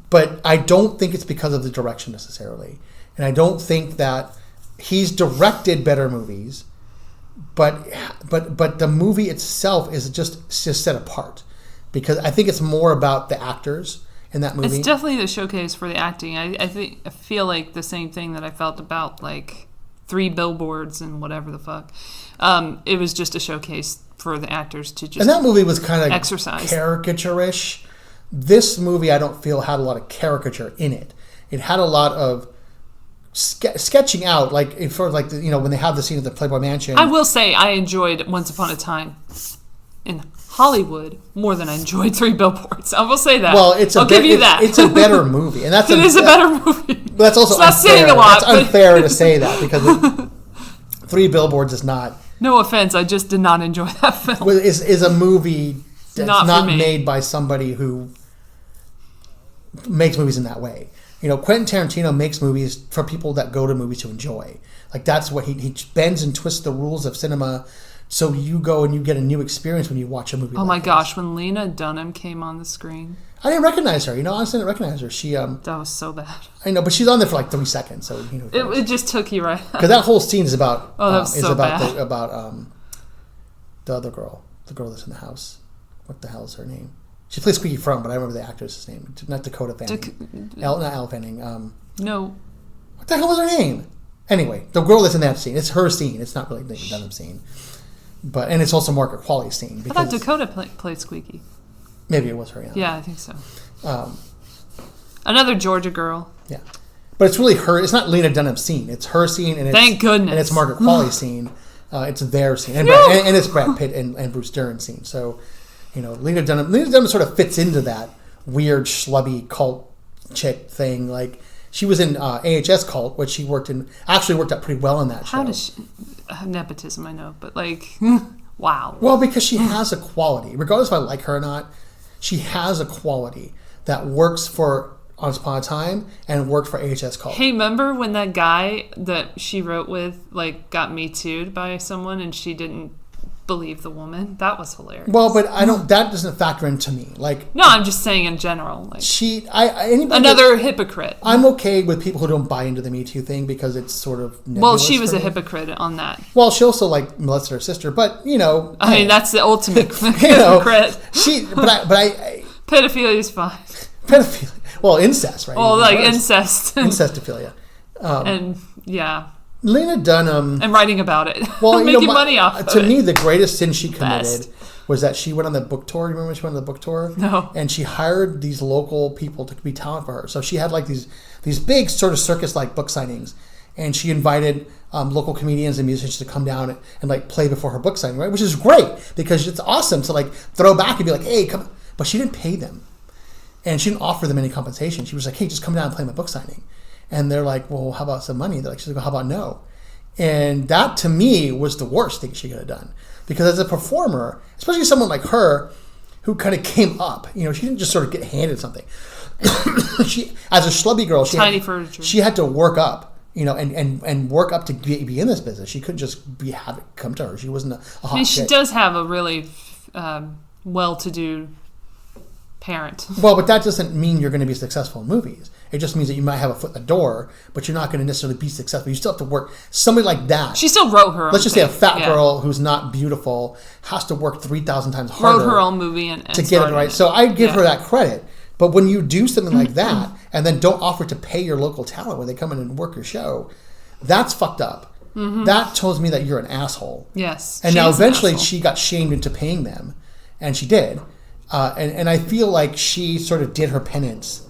But I don't think it's because of the direction necessarily. And I don't think that he's directed better movies, but the movie itself is just set apart. Because I think it's more about the actors in that movie. It's definitely the showcase for the acting. I feel like the same thing that I felt about like 3 Billboards and whatever the fuck. It was just a showcase for the actors to just, and that movie was kind of exercise, caricature-ish. This movie, I don't feel had a lot of caricature in it. It had a lot of sketching out, like when they have the scene at the Playboy Mansion. I will say I enjoyed Once Upon a Time in Hollywood more than I enjoyed 3 Billboards. I will say that. Well, I'll give you that. It's a better movie, and that's it is a better movie. But that's also it's not saying a lot. It's unfair to say that because 3 Billboards is not. No offense, I just did not enjoy that film. Is a movie that's not made by somebody who makes movies in that way. Quentin Tarantino makes movies for people that go to movies to enjoy. Like that's what he bends and twists the rules of cinema. So you go and you get a new experience when you watch a movie. Oh my gosh, when Lena Dunham came on the screen. I didn't recognize her. Honestly, I didn't recognize her. She that was so bad. I know, but she's on there for like 3 seconds. So it just took you right. Because that whole scene is about that was so bad. about the other girl, the girl that's in the house. What the hell is her name? She plays Squeaky Fromme, but I remember the actress's name. Not Dakota Fanning. Not Elle Fanning. No. What the hell was her name? Anyway, the girl that's in that scene. It's her scene. It's not really the Dunham scene. And it's also Margaret Qualley's scene. I thought Dakota played Squeaky. Maybe it was her, yeah. Yeah, I think so. Another Georgia girl. Yeah. But it's really her. It's not Lena Dunham's scene. It's her scene. And thank goodness. And it's Margaret Qualley's scene. It's their scene. And it's Brad Pitt and Bruce Dern's scene. So, Lena Dunham sort of fits into that weird, schlubby cult chick thing. Like, she was in AHS Cult, which she actually worked out pretty well in that show. How does she... Nepotism, I know, but like, wow. Well, because she has a quality, regardless if I like her or not, she has a quality that works for Once Upon a Time and worked for AHS Cult. Hey, remember when that guy that she wrote with, like, got Me Too'd by someone and she didn't believe the woman? That was hilarious. Well, but that doesn't factor into me. Like, no, I'm just saying in general. Like, another hypocrite. I'm okay with people who don't buy into the Me Too thing because it's sort of nebulous. Well, she was a hypocrite on that. Well, she also molested her sister, but I mean, that's the ultimate hypocrite. Pedophilia is fine. Pedophilia. Well, incest, right? Well, like incest. Incestophilia. And yeah. Lena Dunham... And writing about it. Well, making money off of it. To me, the greatest sin she committed was that she went on the book tour. You remember when she went on the book tour? No. And she hired these local people to be talent for her. So she had like these big sort of circus-like book signings. And she invited local comedians and musicians to come down and like play before her book signing, right? Which is great because it's awesome to like throw back and be like, hey, come. But she didn't pay them. And she didn't offer them any compensation. She was like, hey, just come down and play my book signing. And they're like, well, how about some money? She's like, well, how about no? And that, to me, was the worst thing she could have done. Because as a performer, especially someone like her, who kind of came up, she didn't just sort of get handed something. She, as a schlubby girl, she had to work up, and work up to be in this business. She couldn't just have it come to her. She wasn't a hot she does have a really well-to-do parent. Well, but that doesn't mean you're going to be successful in movies. It just means that you might have a foot in the door, but you're not going to necessarily be successful. You still have to work. Somebody like that. She still wrote her own Let's just say a fat girl who's not beautiful has to work 3,000 times harder. Wrote her own movie and to get it right. So I give her that credit. But when you do something like that and then don't offer to pay your local talent when they come in and work your show, that's fucked up. Mm-hmm. That tells me that you're an asshole. Yes. And now eventually she got shamed into paying them. And she did. And I feel like she sort of did her penance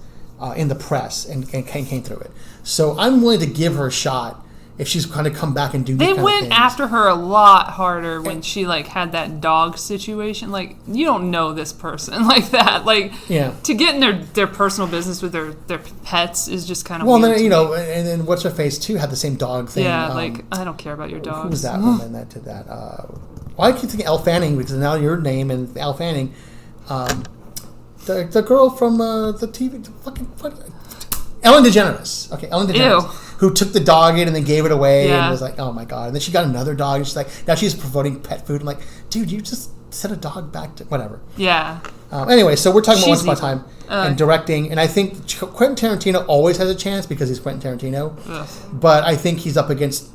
in the press and came through it. So I'm willing to give her a shot if she's going to come back and do these kind of things. They went after her a lot harder when she had that dog situation. You don't know this person like that. To get in their personal business with their pets is just kind of weird. Well, then, and then What's Her Face too had the same dog thing. Yeah, I don't care about your dog. Who was that woman that did that? I keep thinking Elle Fanning because now your name and Elle Fanning. The girl from the TV, Ellen DeGeneres. Okay, Ellen DeGeneres. Ew. Who took the dog in and then gave it away and was like, oh my God. And then she got another dog and she's like, now she's promoting pet food. I'm like, dude, you just sent a dog back to whatever. Yeah. Anyway, so we're talking about Once Upon a Time and directing. And I think Quentin Tarantino always has a chance because he's Quentin Tarantino. Ugh. But I think he's up against...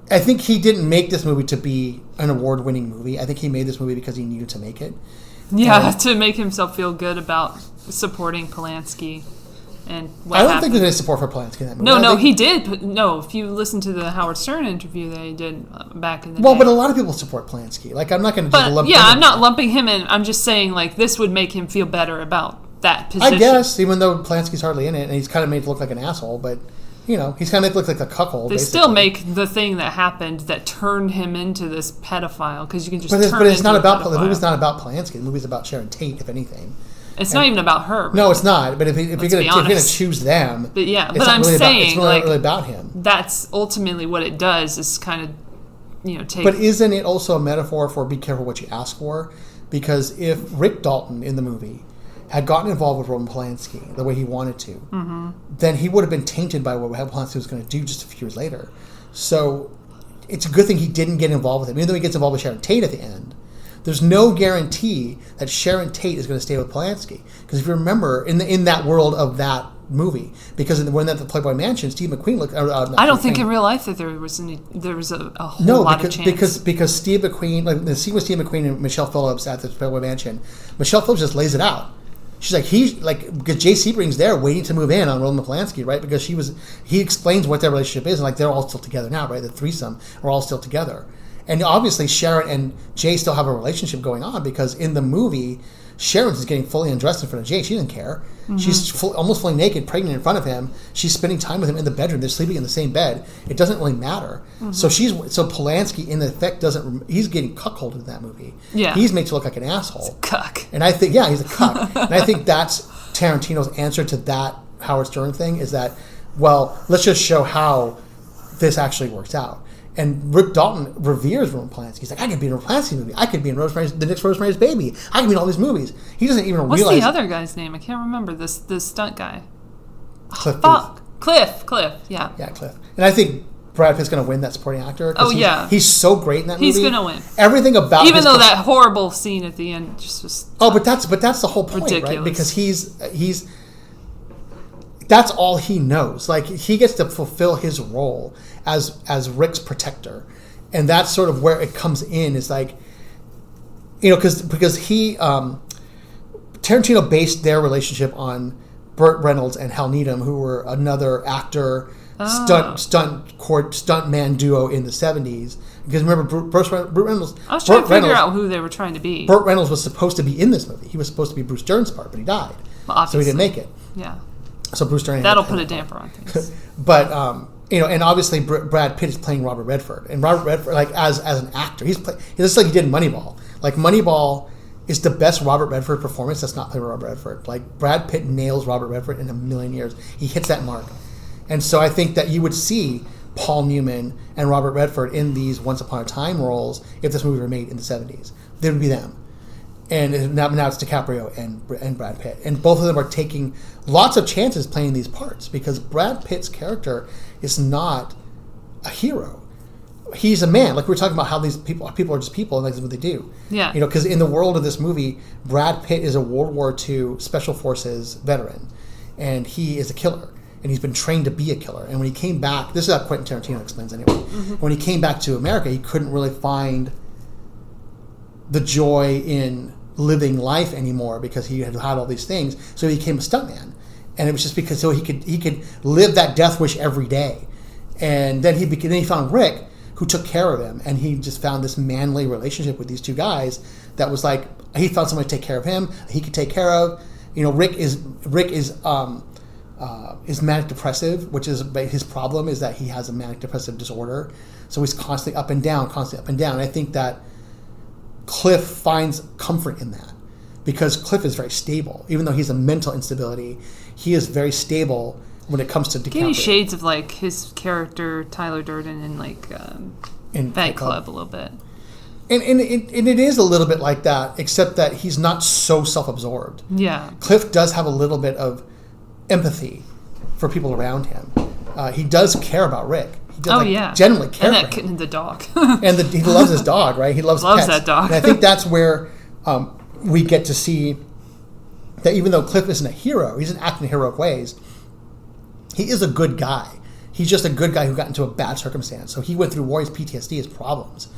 I think he didn't make this movie to be an award-winning movie. I think he made this movie because he needed to make it. Yeah, to make himself feel good about supporting Polanski and what I don't happened. think there's any support for Polanski in that movie. No, he did. No, if you listen to the Howard Stern interview that he did back in the day. Well, but a lot of people support Polanski. I'm not going to just lump him in. I'm not lumping him in. I'm just saying, this would make him feel better about that position. I guess, even though Polanski's hardly in it, and he's kind of made to look like an asshole, but... he's kind of look like a cuckold. They basically. Still make the thing that happened that turned him into this pedophile because you can just. But it's not about the movie's not about Polanski. The movie's about Sharon Tate, if anything. It's not even about her. No, it's not. But if you're going to choose them, but I'm saying it's not really about him. That's ultimately what it does. Is kind of take. But isn't it also a metaphor for be careful what you ask for? Because if Rick Dalton in the movie had gotten involved with Roman Polanski the way he wanted to, then he would have been tainted by what Polanski was going to do just a few years later. So it's a good thing he didn't get involved with him. Even though he gets involved with Sharon Tate at the end, there's no guarantee that Sharon Tate is going to stay with Polanski. Because if you remember, in that world of that movie, because when at the Playboy Mansion, Steve McQueen looked... I don't think in real life that there was a whole lot of chance. Because Steve McQueen, the scene with Steve McQueen and Michelle Phillips at the Playboy Mansion, Michelle Phillips just lays it out. She's because Jay Sebring's there waiting to move in on Roman Polanski, right? Because he explains what their relationship is, and they're all still together now, right? The threesome are all still together. And obviously Sharon and Jay still have a relationship going on because in the movie, Sharon's is getting fully undressed in front of Jay. She doesn't care. Mm-hmm. She's almost fully naked, pregnant in front of him. She's spending time with him in the bedroom. They're sleeping in the same bed. It doesn't really matter. Mm-hmm. So Polanski, in effect, he's getting cuckolded in that movie. Yeah. He's made to look like an asshole. He's a cuck. And I think, he's a cuck. And I think that's Tarantino's answer to that Howard Stern thing is that, well, let's just show how this actually works out. And Rick Dalton reveres Roman Polanski. He's like, I could be in a Polanski movie. I could be in the next Rosemary's Baby. I could be in all these movies. He doesn't even realize... What's the other guy's name? I can't remember. This stunt guy. Cliff. Cliff, yeah. Yeah, Cliff. And I think Brad Pitt's going to win that supporting actor. He's so great in that movie. He's going to win. Everything about even though that horrible scene at the end just was... but that's the whole point, ridiculous. Right? Because he's... That's all he knows. He gets to fulfill his role as Rick's protector, and that's sort of where it comes in. Is because he Tarantino based their relationship on Burt Reynolds and Hal Needham, who were another actor stunt man duo in the 70s. Because remember, Burt Reynolds... I was trying to figure out who they were trying to be. Burt Reynolds was supposed to be in this movie. He was supposed to be Bruce Dern's part, but he died. Well, so he didn't make it. Yeah. So Bruce Dern... That'll put a damper on things. But, and obviously Brad Pitt is playing Robert Redford. And Robert Redford, as an actor, he's just like he did in Moneyball. Moneyball is the best Robert Redford performance that's not played by Robert Redford. Brad Pitt nails Robert Redford in a million years. He hits that mark. And so I think that you would see Paul Newman and Robert Redford in these Once Upon a Time roles if this movie were made in the 70s. They would be them. And now it's DiCaprio and Brad Pitt. And both of them are taking lots of chances playing these parts because Brad Pitt's character is not a hero. He's a man. We were talking about how these people are just people and that's what they do. Yeah. Because in the world of this movie, Brad Pitt is a World War II Special Forces veteran. and he is a killer. And he's been trained to be a killer. And when he came back, this is how Quentin Tarantino explains anyway. Mm-hmm. When he came back to America, he couldn't really find the joy in living life anymore because he had all these things. So he became a stuntman. And it was just because so he could live that death wish every day. And then he found Rick, who took care of him, and he just found this manly relationship with these two guys that was like he found somebody to take care of him. He could take care of. Rick is manic depressive, which is his problem is that he has a manic depressive disorder. So he's constantly up and down. And I think that Cliff finds comfort in that because Cliff is very stable. Even though he's a mental instability, he is very stable when it comes to DiCaprio. Getting shades of like his character Tyler Durden in Fight Club a little bit. And it is a little bit like that, except that he's not so self-absorbed. Yeah. Cliff does have a little bit of empathy for people around him. He does care about Rick. He does, genuinely care for him. And the dog. He loves his dog, right? He loves pets. That dog. And I think that's where we get to see that even though Cliff isn't a hero, he doesn't act in heroic ways, he is a good guy. He's just a good guy who got into a bad circumstance. So he went through war, his PTSD, his problems.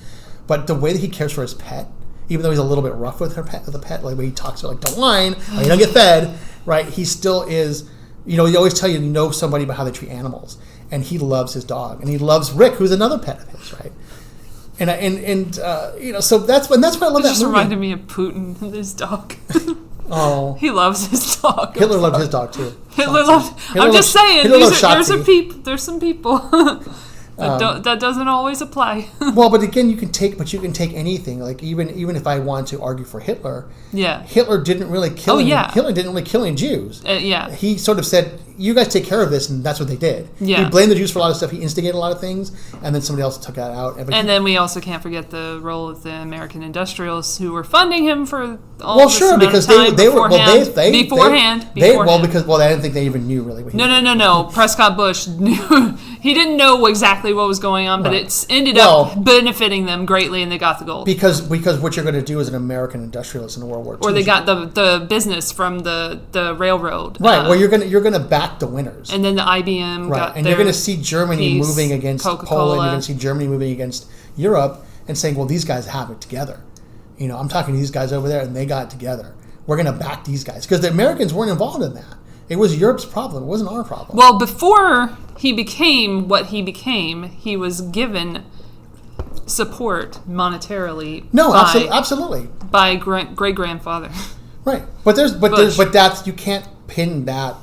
But the way that he cares for his pet, even though he's a little bit rough with the pet, like when he talks to her, like, don't whine, or you don't get fed, right? He still is, they always tell you know somebody about how they treat animals. And he loves his dog. And he loves Rick, who's another pet of his, right? So that's why I love that movie. It just reminded me of Putin and his dog. Oh, he loves his dog. Hitler loved his dog too. I'm just saying. There's some people that doesn't always apply. Well, but again, you can take anything. Like even if I want to argue for Hitler, Hitler didn't really kill. Hitler didn't really kill any Jews. He sort of said, "You guys take care of this," and that's what they did. Yeah. He blamed the Jews for a lot of stuff. He instigated a lot of things, and then somebody else took that out. And then we also can't forget the role of the American industrialists who were funding him for all this amount of time beforehand. I didn't think they even knew really. What he was. No. Prescott Bush knew. He didn't know exactly what was going on, but it ended up benefiting them greatly, and they got the gold. Because what you're going to do as an American industrialist in World War II, or they got the business from the railroad, right? Well, you're going to back the winners, and then the IBM right, and you're going to see Germany moving against Poland. You're going to see Germany moving against Europe, and saying, "Well, these guys have it together." I'm talking to these guys over there, and they got it together. We're going to back these guys because the Americans weren't involved in that. It was Europe's problem. It wasn't our problem. Well, before he became what he became, he was given support monetarily. No, absolutely. By great grandfather. Right, but that's you can't pin that.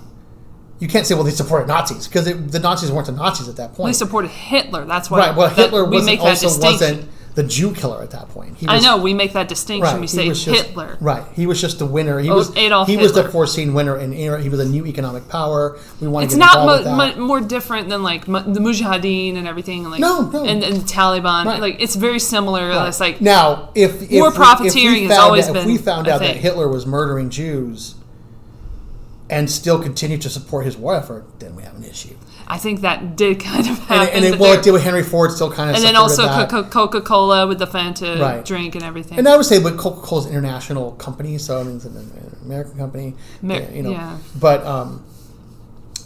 You can't say, well, they supported Nazis because the Nazis weren't the Nazis at that point. They supported Hitler. That's why. Right. Well, Hitler wasn't the Jew killer at that point. I know. We make that distinction. Right, we say Hitler. Right. He was just the winner. He was the foreseen winner, and he was a new economic power. We want to get involved with that. More different than like the Mujahideen and everything. Like, no. And the Taliban. Right. Like it's very similar. Right. It's like now, if profiteering has always been. If we found out that Hitler was murdering Jews and still continued to support his war effort, then we have an issue. I think that did kind of happen. And it did with Henry Ford still kind of. And then also Coca-Cola with the Fanta drink and everything. And I would say, but Coca-Cola's an international company, so I mean it's an American company. Yeah. But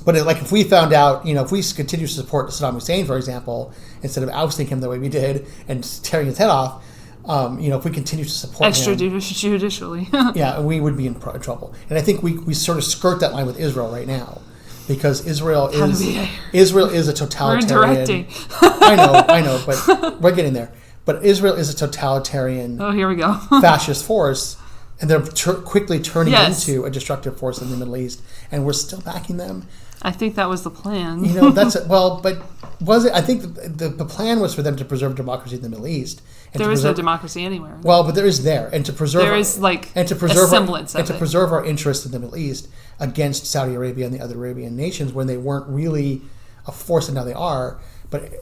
if we found out, if we continue to support Saddam Hussein, for example, instead of ousting him the way we did and tearing his head off, if we continue to support him extrajudicially, we would be in trouble. And I think we sort of skirt that line with Israel right now. Because Israel is a totalitarian. We're directing. I know, but we're getting there. But Israel is a totalitarian. Oh, here we go. fascist force, and they're quickly turning into a destructive force in the Middle East, and we're still backing them. I think that was the plan. But was it? I think the plan was for them to preserve democracy in the Middle East. There is no democracy anywhere. Well, but there is and to preserve a semblance of it. To preserve our interest in the Middle East against Saudi Arabia and the other Arabian nations when they weren't really a force, and now they are. But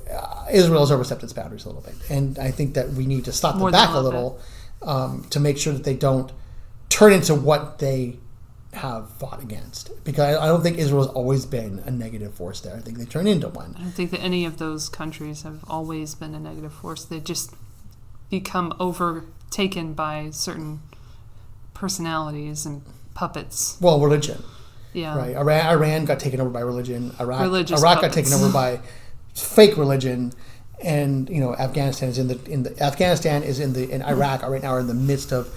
Israel has overstepped its boundaries a little bit, and I think that we need to stop them back a little to make sure that they don't turn into what they have fought against, because I don't think Israel has always been a negative force there. I think they turn into one. I don't think that any of those countries have always been a negative force. They just become overtaken by certain personalities and puppets. Well, religion. Yeah. Right. Iran got taken over by religion. Iraq got taken over by fake religion. And Afghanistan is in Iraq right now are in the midst of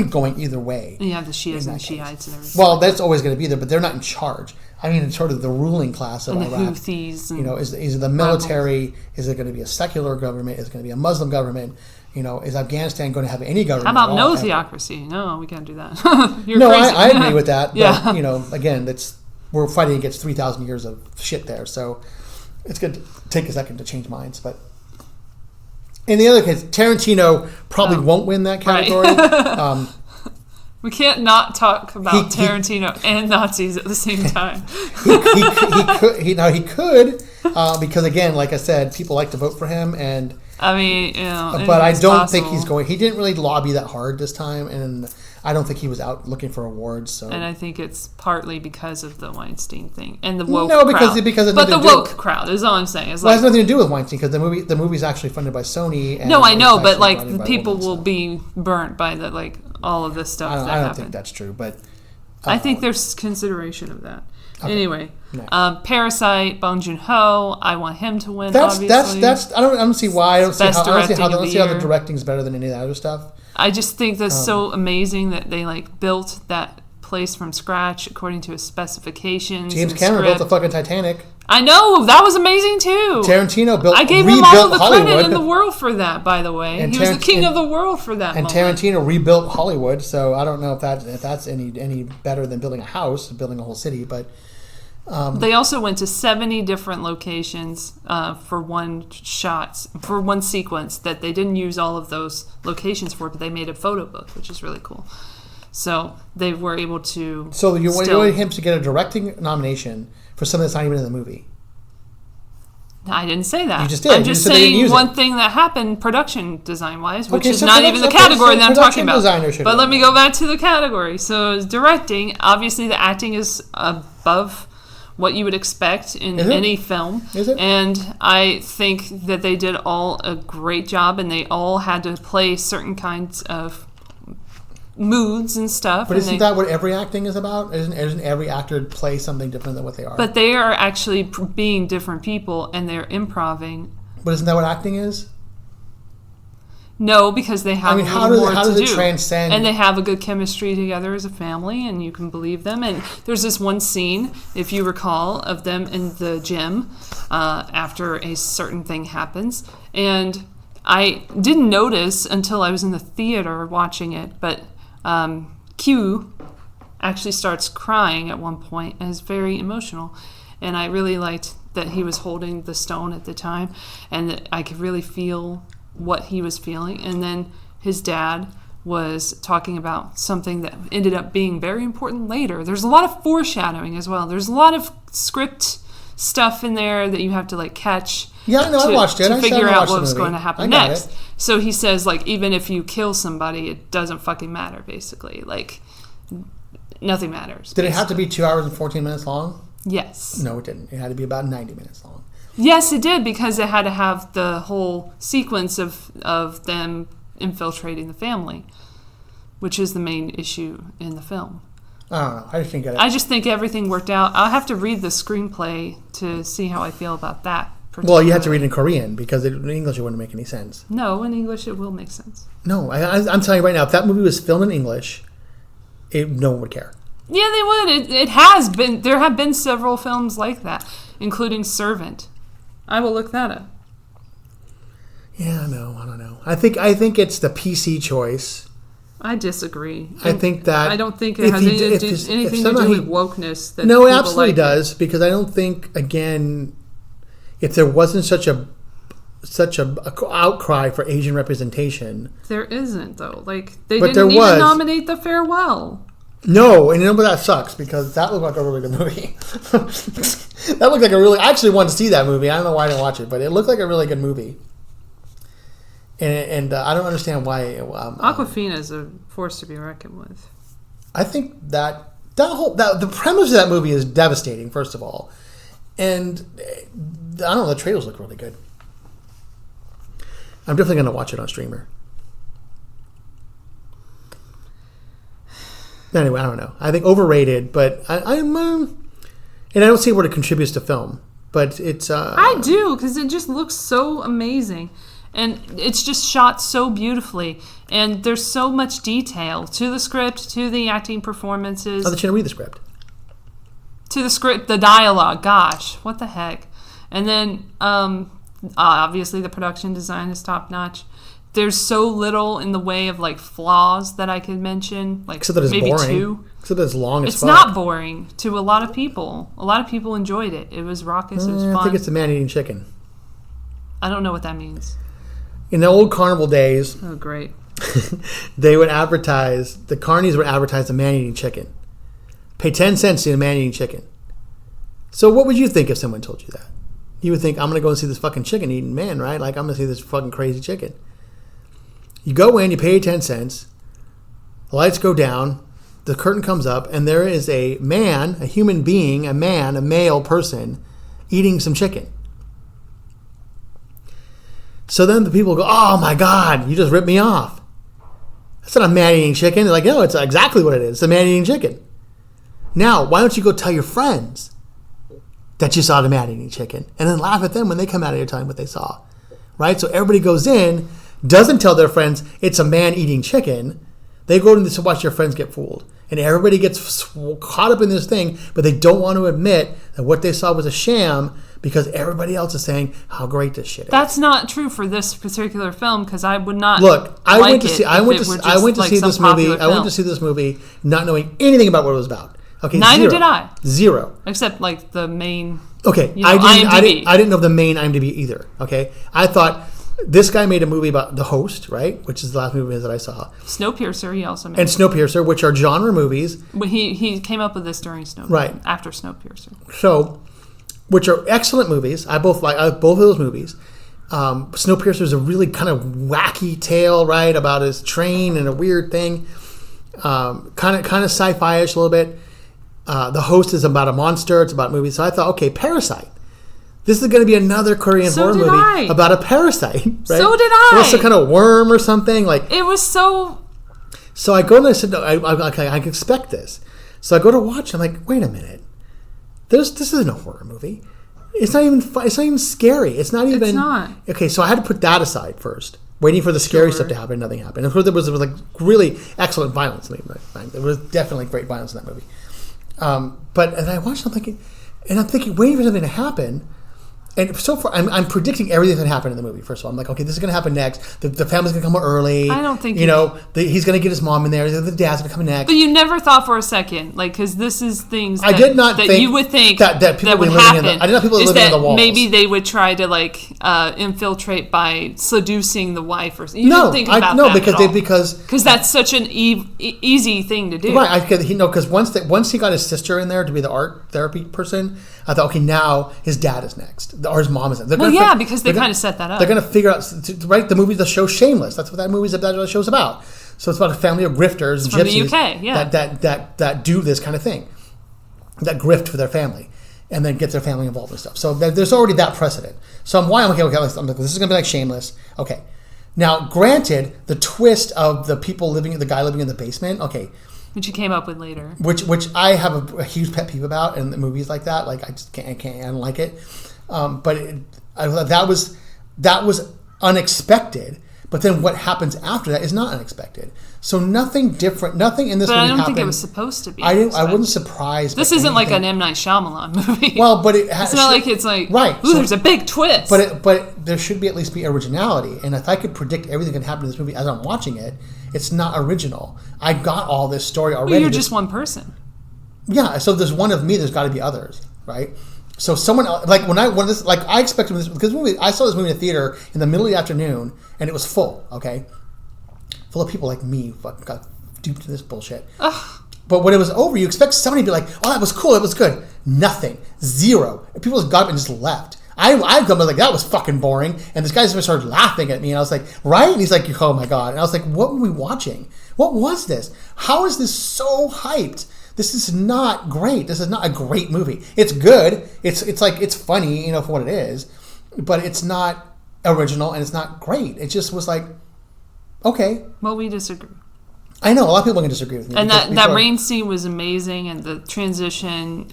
going either way. And you have the Shias and Shiites and everything. Well, that's always going to be there, but they're not in charge. I mean, it's sort of the ruling class of and Iraq. The Houthis. And is it the military? Rebels. Is it going to be a secular government? Is it going to be a Muslim government? Is Afghanistan going to have any government? How about no theocracy? No, we can't do that. No, I agree with that. Yeah. But, again, we're fighting against 3,000 years of shit there, so it's going to take a second to change minds. But in the other case, Tarantino probably won't win that category. Right. We can't not talk about Tarantino and Nazis at the same time. he could because again, like I said, people like to vote for him, and I mean, but I don't think he's going. He didn't really lobby that hard this time, and I don't think he was out looking for awards. So, and I think it's partly because of the Weinstein thing and the woke crowd. But the woke crowd is all I'm saying. It has nothing to do with Weinstein because the movie's actually funded by Sony. And no, I know, but people will be burnt by all of this stuff. I don't think that's true, but I think there's consideration of that. Okay. Anyway, Parasite, Bong Joon-ho. I want him to win. Obviously, I don't see why. I don't see how the directing's better than any of the other stuff. I just think that's so amazing that they built that place from scratch according to his specifications. James Cameron built the fucking Titanic. I know, that was amazing too. Tarantino I gave him all the credit in the world for that, by the way. He was the king of the world for that. And moment. Tarantino rebuilt Hollywood, so I don't know if that's any better than building a house, building a whole city, but. They also went to 70 different locations for one sequence that they didn't use all of those locations for, but they made a photo book, which is really cool. So they were able to. So you wanted him to get a directing nomination for something that's not even in the movie. I didn't say that. You just did. I'm just saying one thing that happened production design-wise, which is not even the category that I'm talking about. But let me go back to the category. So directing, obviously the acting is above what you would expect in any film. Is it? And I think that they did all a great job, and they all had to play certain kinds of moods and stuff. But isn't that what every acting is about? Isn't every actor play something different than what they are? But they are actually being different people, and they're improving. But isn't that what acting is? No, because they have how does it transcend? And they have a good chemistry together as a family, and you can believe them. And there's this one scene, if you recall, of them in the gym after a certain thing happens. And I didn't notice until I was in the theater watching it, but Q actually starts crying at one point and is very emotional. And I really liked that he was holding the stone at the time, and that I could really feel what he was feeling. And then his dad was talking about something that ended up being very important later. There's a lot of foreshadowing as well. There's a lot of script stuff in there that you have to catch. Yeah, no, I watched it. To figure out what's going to happen next. So he says even if you kill somebody, it doesn't fucking matter. Basically, nothing matters. Did it have to be 2 hours and 14 minutes long? Yes. No, it didn't. It had to be about 90 minutes long. Yes, it did, because it had to have the whole sequence of them infiltrating the family, which is the main issue in the film. I don't know. I just didn't get it. I just think everything worked out. I'll have to read the screenplay to see how I feel about that. Well, you have to read it in Korean, because in English it wouldn't make any sense. No, in English it will make sense. No, I'm telling you right now, if that movie was filmed in English, no one would care. Yeah, they would. It has been. There have been several films like that, including Servant. I will look that up. Yeah, no, I don't know. I think it's the PC choice. I disagree. I think that I don't think it has anything to do with wokeness. No, it absolutely does, because I don't think, again, if there wasn't such a outcry for Asian representation, there isn't though. They didn't even nominate The Farewell. No, and but that sucks, because that looked like a really good movie. That looked like I actually wanted to see that movie. I don't know why I didn't watch it, but it looked like a really good movie. And I don't understand why. Awkwafina is a force to be reckoned with. I think the premise of that movie is devastating, first of all. And I don't know, the trailers look really good. I'm definitely going to watch it on Streamer. Anyway, I don't know. I think overrated, but I'm and I don't see what it contributes to film. But it's I do, because it just looks so amazing. And it's just shot so beautifully. And there's so much detail to the script, to the acting performances. Oh, they shouldn't read the script. To the script, the dialogue. Gosh, what the heck. And then, obviously, the production design is top-notch. There's so little in the way of, like, flaws that I could mention. Like, except that it's maybe boring. 2. Except that it's long as fuck. It's not boring to a lot of people. A lot of people enjoyed it. It was raucous. It was fun. I think it's the man eating chicken. I don't know what that means. In the old carnival days... Oh, great. They would advertise... The carnies would advertise the man eating chicken. Pay 10 cents to see the man eating chicken. So what would you think if someone told you that? You would think, I'm going to go and see this fucking chicken eating man, right? Like, I'm going to see this fucking crazy chicken. You go in, you pay 10 cents, the lights go down, the curtain comes up, and there is a man, a human being, a male person, eating some chicken. So then the people go, oh my God, you just ripped me off. That's not a man eating chicken. They're like, no, it's exactly what it is. It's a man eating chicken. Now, why don't you go tell your friends that you saw the man eating chicken, and then laugh at them when they come out of your time what they saw, right? So everybody goes in, doesn't tell their friends it's a man eating chicken. They go in to watch their friends get fooled, and everybody gets caught up in this thing, but they don't want to admit that what they saw was a sham because everybody else is saying how great this shit is. That's not true for this particular film, because I would not. Look, I went to see this movie not knowing anything about what it was about. Okay, neither did I. Zero. Except like the main. Okay, I didn't know the main IMDb either. Okay, I thought this guy made a movie about The Host, right? Which is the last movie that I saw. Snowpiercer, he also made. And Snowpiercer, which are genre movies. But he came up with this during Snowpiercer. Right. After Snowpiercer. So, which are excellent movies. I both like both of those movies. Snowpiercer is a really kind of wacky tale, right, about his train and a weird thing. Kind of sci-fi-ish a little bit. The Host is about a monster. It's about movies. So I thought, okay, Parasite. This is going to be another Korean horror movie about a parasite, right? So did I. Or some kind of worm or something. Like it was so. So I go and I said, no, I can expect this. So I go to watch. I'm like, wait a minute. This isn't a horror movie. It's not even. It's not even scary. It's not even. It's not. Okay, so I had to put that aside first, waiting for the scary stuff to happen. Nothing happened. Of course, there was like really excellent violence. There was definitely great violence in that movie. But and I watched. I'm thinking, waiting for something to happen. And so far, I'm predicting everything that happened in the movie. First of all, I'm like, okay, this is going to happen next. The family's going to come early. I don't think he's going to get his mom in there. The dad's going to come next. But you never thought for a second, like, because this is things that, I did not that think you would think that people that would happen. happen. I did not people living in the walls. Maybe they would try to like infiltrate by seducing the wife or something. You didn't think about that because that's such an easy thing to do. Right? Because once he got his sister in there to be the art therapy person, I thought, okay, now his dad is next, or his mom is next. Because they kind of set that up. They're going to figure out, right? The movie, the show Shameless. That's what that show's about. So it's about a family of grifters and gypsies from the UK, yeah. that do this kind of thing, that grift for their family, and then get their family involved and stuff. So there's already that precedent. So I'm like, this is going to be like Shameless. Okay. Now, granted, the twist of the guy living in the basement. Okay. Which you came up with later. Which I have a huge pet peeve about in the movies like that. Like I don't like it. That was unexpected. But then what happens after that is not unexpected. So nothing different, nothing in this movie happened. But I don't think it was supposed to be. I wasn't surprised. This isn't like an M. Night Shyamalan movie. Well, but it's not like it's like, right. Ooh, there's a big twist. But there should at least be originality. And if I could predict everything that can happen in this movie as I'm watching it, it's not original. I got all this story already. Well, you're just one person. Yeah, so there's one of me. There's got to be others, right? So someone else, I expected this because I saw this movie in the theater in the middle of the afternoon and it was full. Okay, full of people like me who got duped to this bullshit. Ugh. But when it was over, you expect somebody to be like, "Oh, that was cool. It was good." Nothing. Zero. And people just got up and just left. I was like, that was fucking boring. And this guy just started laughing at me. And I was like, right? And he's like, oh my God. And I was like, what were we watching? What was this? How is this so hyped? This is not great. This is not a great movie. It's good. It's funny, for what it is. But it's not original and it's not great. It just was like, okay. Well, we disagree. I know a lot of people can disagree with me. And that rain scene was amazing, and the transition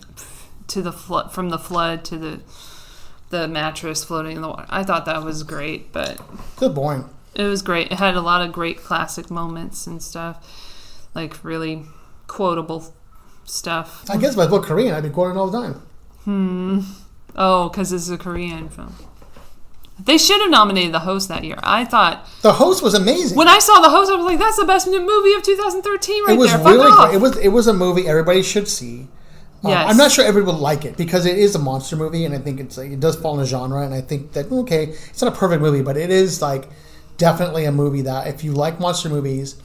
to the flood, from the flood to the mattress floating in the water. I thought that was great, but it's boring. It was great. It had a lot of great classic moments and stuff, like really quotable stuff. I guess if I spoke Korean, I'd be quoting all the time. Oh, because it's a Korean film. They should have nominated The Host that year. I thought The Host was amazing. When I saw The Host, I was like, "That's the best movie of 2013, right there." It was there. really great. It was a movie everybody should see. Yes. I'm not sure everybody would like it because it is a monster movie, and I think it does fall in a genre. And I think that it's not a perfect movie, but it is like definitely a movie that if you like monster movies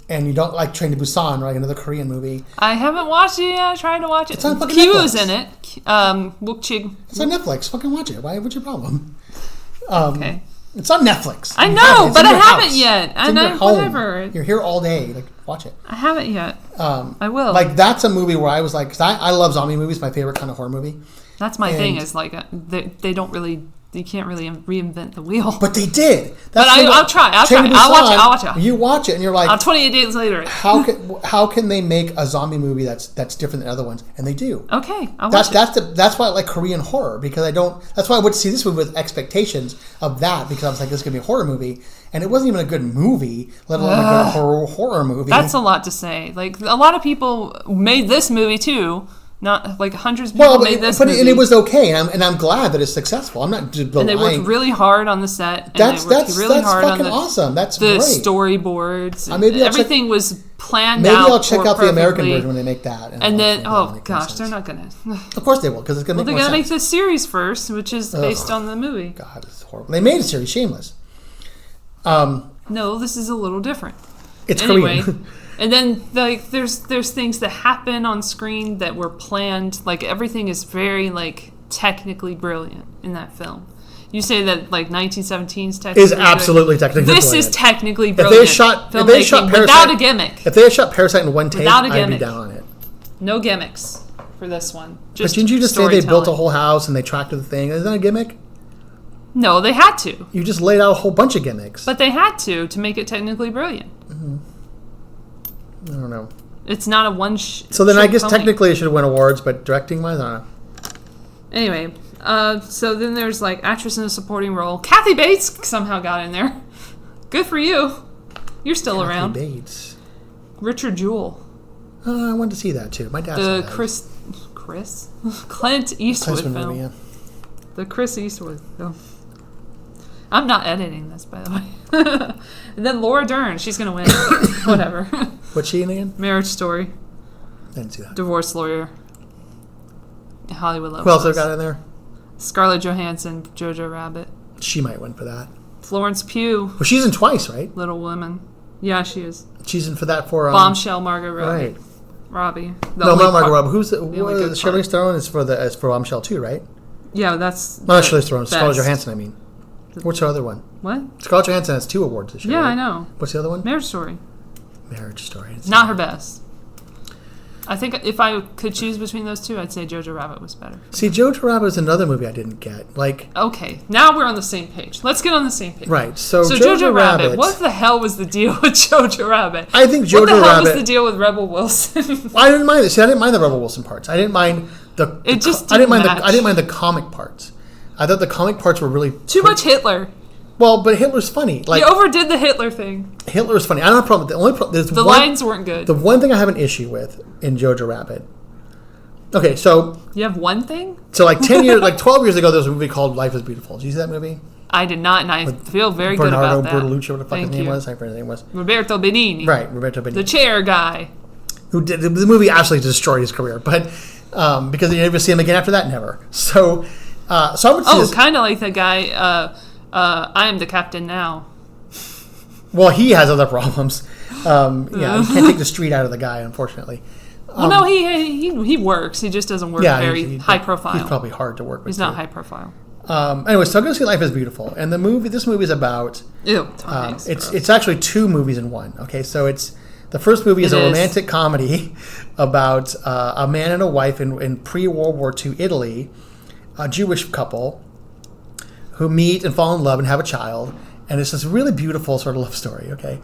and you don't like Train to Busan, right, another Korean movie. I haven't watched it yet. I tried to watch it. It's on fucking Kiwoo's Netflix. in it. Wook-chig. It's on Netflix. Fucking watch it. What's your problem? Okay. It's on Netflix. I know, but I haven't house. yet. It's in your home. Whatever. You're here all day. Like, watch it. I haven't yet. I will. Like, that's a movie where I was like, because I love zombie movies. My favorite kind of horror movie. That's my thing. Is like they don't really. You can't really reinvent the wheel. But they did. I'll try. I'll watch it. You watch it and you're like, 28 days later. How can they make a zombie movie that's different than other ones? And they do. Okay, I'll watch it. That's why I like Korean horror, because that's why I would see this movie with expectations of that, because I was like, this is gonna be a horror movie, and it wasn't even a good movie, let alone a good horror movie. That's a lot to say. Like, a lot of people made this movie too. Not like hundreds of people made this movie. And it was okay, and I'm glad that it's successful. I'm not just and they worked really hard on the set. And that's really hard fucking on awesome. That's the great. Storyboards. Everything was planned maybe out. Maybe I'll check out perfectly. the American version when they make that. And then, oh gosh, they're not gonna. Of course they will, because it's gonna. They're gonna make the series first, which is based on the movie. God, it's horrible. They made a series, Shameless. No, this is a little different. It's anyway. Korean. And then, like, there's things that happen on screen that were planned. Like, everything is very, like, technically brilliant in that film. You say that, like, 1917's technically is absolutely technically brilliant. This is technically brilliant. If they shot Parasite, without a gimmick. If they had shot Parasite in one take, I'd be down on it. No gimmicks for this one. But didn't you just say they built a whole house and they tracked the thing? Is that a gimmick? No, they had to. You just laid out a whole bunch of gimmicks. But they had to make it technically brilliant. Mm-hmm. I don't know. It's not a one. So then I guess technically it should have won awards, but directing wise, I don't know. Anyway, so then there's like actress in a supporting role. Kathy Bates somehow got in there. Good for you. You're still around. Kathy Bates. Richard Jewell. I wanted to see that too. My dad saw that. Clint Eastwood film. Movie, yeah. The Chris Eastwood film. I'm not editing this, by the way. And then Laura Dern, she's going to win. Whatever. What's she in again? Marriage Story. I didn't see that. Divorce lawyer. Hollywood Love. Who else have got in there? Scarlett Johansson, Jojo Rabbit. She might win for that. Florence Pugh. Well, she's in twice, right? Little Women. Yeah, she is. She's in for that for... Bombshell, Margot Robbie. Right. Robbie. No, not Margot Robbie. Who's Charlize Theron is for Bombshell too, right? Yeah, that's... Not Charlize Theron. Scarlett Johansson, I mean. What's her other one? What? Scarlett Johansson has 2 awards this year. Yeah, right? I know. What's the other one? Marriage Story. Marriage Story. Not her best. I think if I could choose between those two, I'd say Jojo Rabbit was better. See, Jojo Rabbit is another movie I didn't get. Like, okay, now we're on the same page. Let's get on the same page. Right. So Jojo Rabbit. What the hell was the deal with Jojo Rabbit? I think Jojo Rabbit. What the hell was the deal with Rebel Wilson? I didn't mind it. See, I didn't mind the Rebel Wilson parts. I didn't mind the. I didn't mind the comic parts. I thought the comic parts were really too much Hitler. Well, but Hitler's funny. Like, you overdid the Hitler thing. Hitler's funny. I don't have a problem with it. The lines weren't good. The one thing I have an issue with in Jojo Rabbit. Okay, so you have one thing. So like 12 years ago, there was a movie called Life Is Beautiful. Did you see that movie? I did not, and I feel very good about that. Bernardo Bertolucci, what the fuck his name was? I forget his name was. Roberto Benigni. Right, Roberto Benigni. The chair guy. Who did the movie absolutely destroyed his career, but because you never see him again after that, never. So I would say kind of like that guy. I am the captain now. Well, he has other problems. Yeah, you can't take the street out of the guy, unfortunately. Well, no, he works. He just doesn't work very high profile. He's probably hard to work with. He's not high profile. Anyway, so I'm going to see Life Is Beautiful, and this movie is about. Ew, it's actually 2 movies in one. Okay, so the first movie is a romantic comedy about a man and a wife in pre-World War II Italy, a Jewish couple who meet and fall in love and have a child, and it's this really beautiful sort of love story. Okay,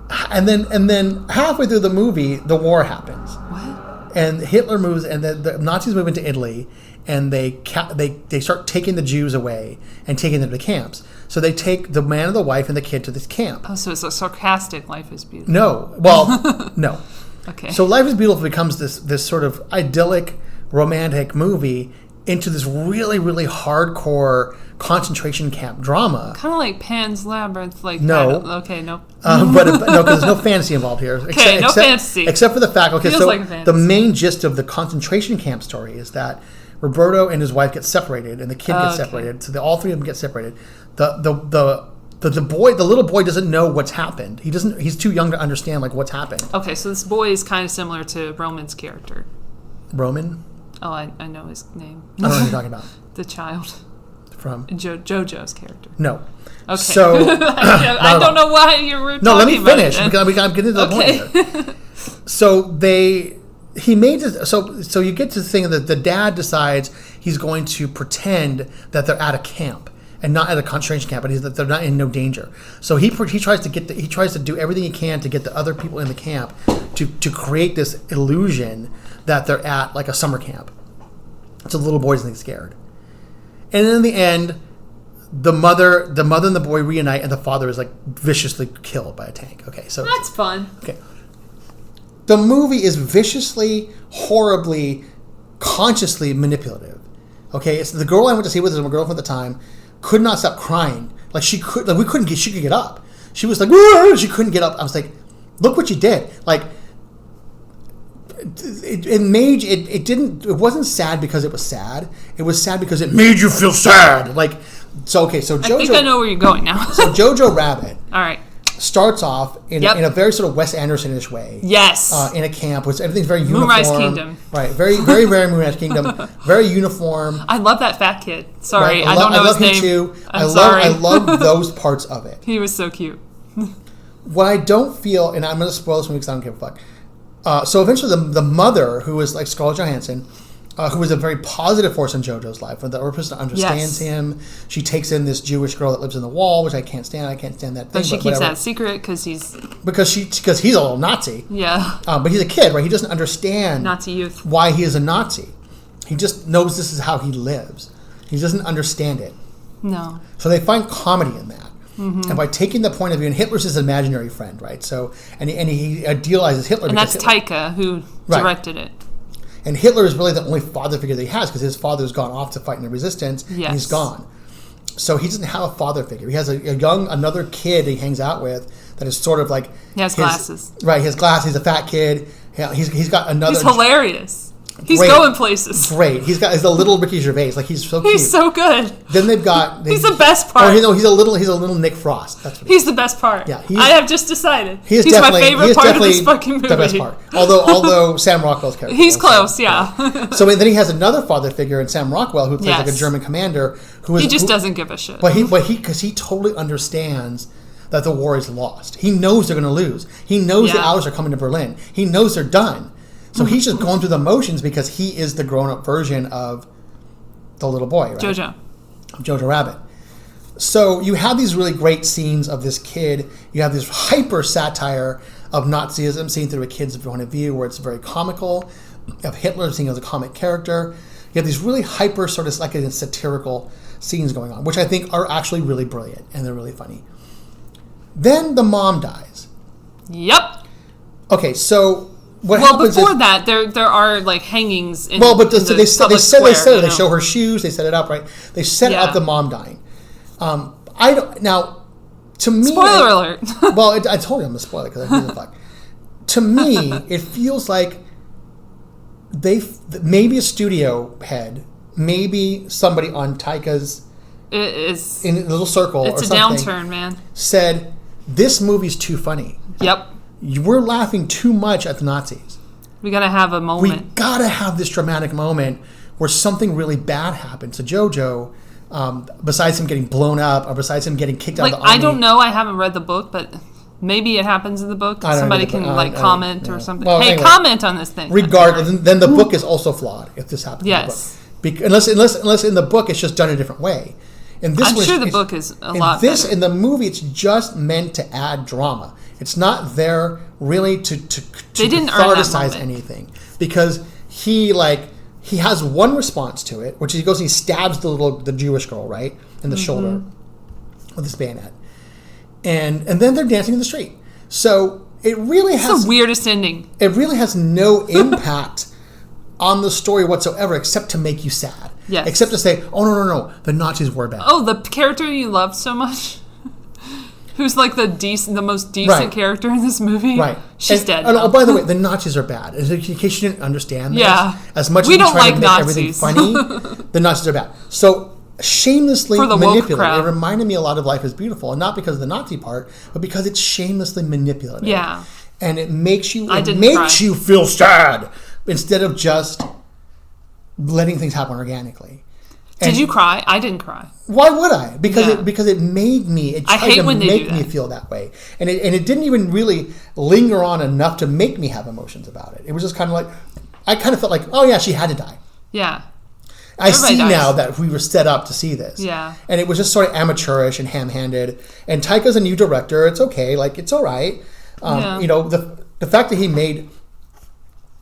And then halfway through the movie, the war happens. What? And Hitler moves, and the Nazis move into Italy, and they start taking the Jews away and taking them to camps. So they take the man and the wife and the kid to this camp. Oh, so it's a sarcastic Life is Beautiful. No. Well, no. Okay. So Life is Beautiful becomes this sort of idyllic, romantic movie into this really, really hardcore concentration camp drama. Kind of like Pan's Labyrinth. Like no. Okay, no. But no, because there's no fantasy involved here. Okay, no fantasy. Except for the fact, okay, Feels so like the main gist of the concentration camp story is that Roberto and his wife get separated, and the kid gets separated. So all three of them get separated. The little boy doesn't know what's happened. He's too young to understand like what's happened. Okay, so this boy is kind of similar to Roman's character. Roman? Oh, I know his name. I don't know what you're talking about. The child. From? JoJo's character. No. Okay. So I don't know why you were talking No, let me finish about because I'm getting to the point here. So he made this, so you get to the thing that the dad decides he's going to pretend that they're at a camp and not at a concentration camp, but that they're not in no danger. So he tries to do everything he can to get the other people in the camp to create this illusion that they're at like a summer camp. So the little boy's like scared. And then in the end, the mother and the boy reunite, and the father is like viciously killed by a tank. Okay, so that's fun. Okay, the movie is viciously, horribly, consciously manipulative. Okay, it's the girl I went to see with, my girlfriend at the time, could not stop crying. Like she could get up. She was like, whoa! She couldn't get up. I was like, look what you did. Like. It wasn't sad because it was sad. It was sad because it made you feel sad. Like, so JoJo. I think I know where you're going now. So Jojo Rabbit. All right. Starts off in a very sort of Wes Anderson-ish way. Yes. In a camp, which everything's very uniform. Moonrise Kingdom. Right. Very, very, very Moonrise Kingdom. Very uniform. I love that fat kid. Sorry, right? I don't know his name. I love him too. I love those parts of it. He was so cute. What I don't feel, and I'm going to spoil this one because I don't give a fuck. So eventually the mother, who is like Scarlett Johansson, who was a very positive force in JoJo's life, the other person understands him. She takes in this Jewish girl that lives in the wall, which I can't stand. I can't stand that thing. But she keeps that secret because he's he's a little Nazi. Yeah. But he's a kid, right? He doesn't understand Nazi youth why he is a Nazi. He just knows this is how he lives. He doesn't understand it. No. So they find comedy in that. Mm-hmm. And by taking the point of view, and Hitler's his imaginary friend, right? So, and he idealizes Hitler. And that's Taika who directed it. And Hitler is really the only father figure that he has because his father's gone off to fight in the resistance, and he's gone. So he doesn't have a father figure. He has another kid he hangs out with that is sort of like... He has glasses. Right, he has glasses. He's a fat kid. He's got another... He's hilarious. He's great, going places. Great. He's a little Ricky Gervais. Like he's so cute. He's so good. Then they've got. He's the best part. Oh, he's a little Nick Frost. That's what he's the best part. Yeah, I have just decided. He's my favorite part of this fucking movie. The best part. Although Sam Rockwell's character. He's close. Yeah. So then he has another father figure in Sam Rockwell who plays like a German commander who doesn't give a shit. But he totally understands that the war is lost. He knows they're going to lose. He knows the Allies are coming to Berlin. He knows they're done. So he's just going through the motions because he is the grown-up version of the little boy, right? Jojo Rabbit. So you have these really great scenes of this kid. You have this hyper satire of Nazism seen through a kid's point of view where it's very comical, of Hitler seen as a comic character. You have these really hyper sort of like satirical scenes going on, which I think are actually really brilliant and they're really funny. Then the mom dies. Yep. Okay, so... before that, there are like hangings. In, they set it. They show her shoes. They set it up, right? They set up the mom dying. I don't now. To me, spoiler alert. I told you I'm gonna spoil it because I give a fuck. To me, it feels like maybe a studio head, maybe somebody on Taika's. It is in a little circle. It's or a something, downturn, man. Said this movie's too funny. Yep. We're laughing too much at the Nazis. We gotta have a moment. We gotta have this dramatic moment where something really bad happens to Jojo, besides him getting blown up or besides him getting kicked out of the army. I don't know. I haven't read the book, but maybe it happens in the book. Somebody can comment or something. Well, anyway, comment on this thing. Regardless, then the book is also flawed if this happens. Yes. In the book. Unless in the book it's just done a different way. I'm sure the book is a lot better. In the movie, it's just meant to add drama. It's not there really to catharticize anything, because he has one response to it, which he goes and he stabs the Jewish girl right in the shoulder with his bayonet, and then they're dancing in the street. So it really has the weirdest ending. It really has no impact on the story whatsoever, except to make you sad. Yes. Except to say, oh no, the Nazis were bad. Oh, the character you loved so much, who's like the most decent character in this movie. Right. She's dead. Oh, by the way, the Nazis are bad. In case you didn't understand this, as much as we we don't try like to make Nazis. everything funny, the Nazis are bad. So shamelessly For the woke manipulative. crowd. It reminded me a lot of Life is Beautiful, and not because of the Nazi part, but because it's shamelessly manipulative. Yeah. And it makes you you feel sad instead of just letting things happen organically. Did you cry? I didn't cry. Why would I? Because it made me. It tried to make me feel that way, and it didn't even really linger on enough to make me have emotions about it. It was just kind of like, I kind of felt like, oh yeah, she had to die. Yeah. I see now that we were set up to see this. Yeah. And it was just sort of amateurish and ham-handed. And Taika's a new director. It's okay. Like, it's all right. You know, the fact that he made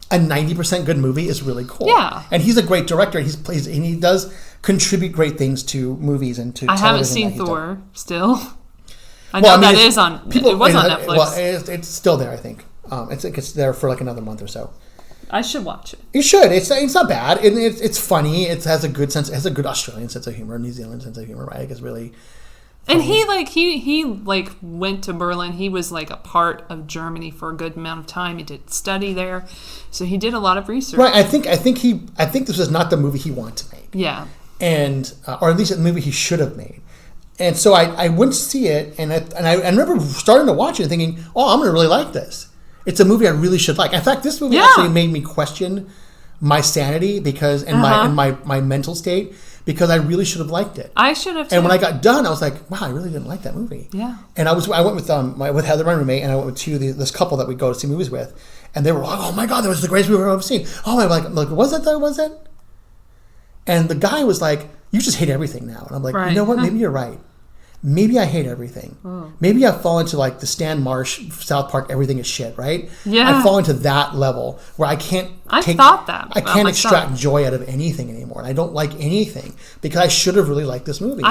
a 90% good movie is really cool. Yeah. And he's a great director. And he does contribute great things to movies and to television. I haven't seen Thor still. It was on Netflix. Well, it's still there, I think. It's there for like another month or so. I should watch it. You should. It's not bad. It's funny. It has a good sense. It has a good Australian sense of humor, New Zealand sense of humor. Right? It's really. Funny. And he went to Berlin. He was like a part of Germany for a good amount of time. He did study there, so he did a lot of research. Right. I think this was not the movie he wanted to make. Yeah. And or at least a movie he should have made. And so I went to see it, and I remember starting to watch it and thinking, oh, I'm going to really like this. It's a movie I really should like. In fact, this movie actually made me question my sanity my mental state, because I really should have liked it. I should have too. And when I got done, I was like, wow, I really didn't like that movie. Yeah. And I went with Heather, my roommate, and I went with this couple that we go to see movies with, and they were like, oh my god, that was the greatest movie I've ever seen. Oh my, like was it though? Was it? And the guy was like, you just hate everything now. And I'm like, you know what? Maybe you're right. Maybe I hate everything. Maybe I fall into like the Stan Marsh, South Park, everything is shit, right? Yeah. I fall into that level where I can't extract joy out of anything anymore. And I don't like anything because I should have really liked this movie.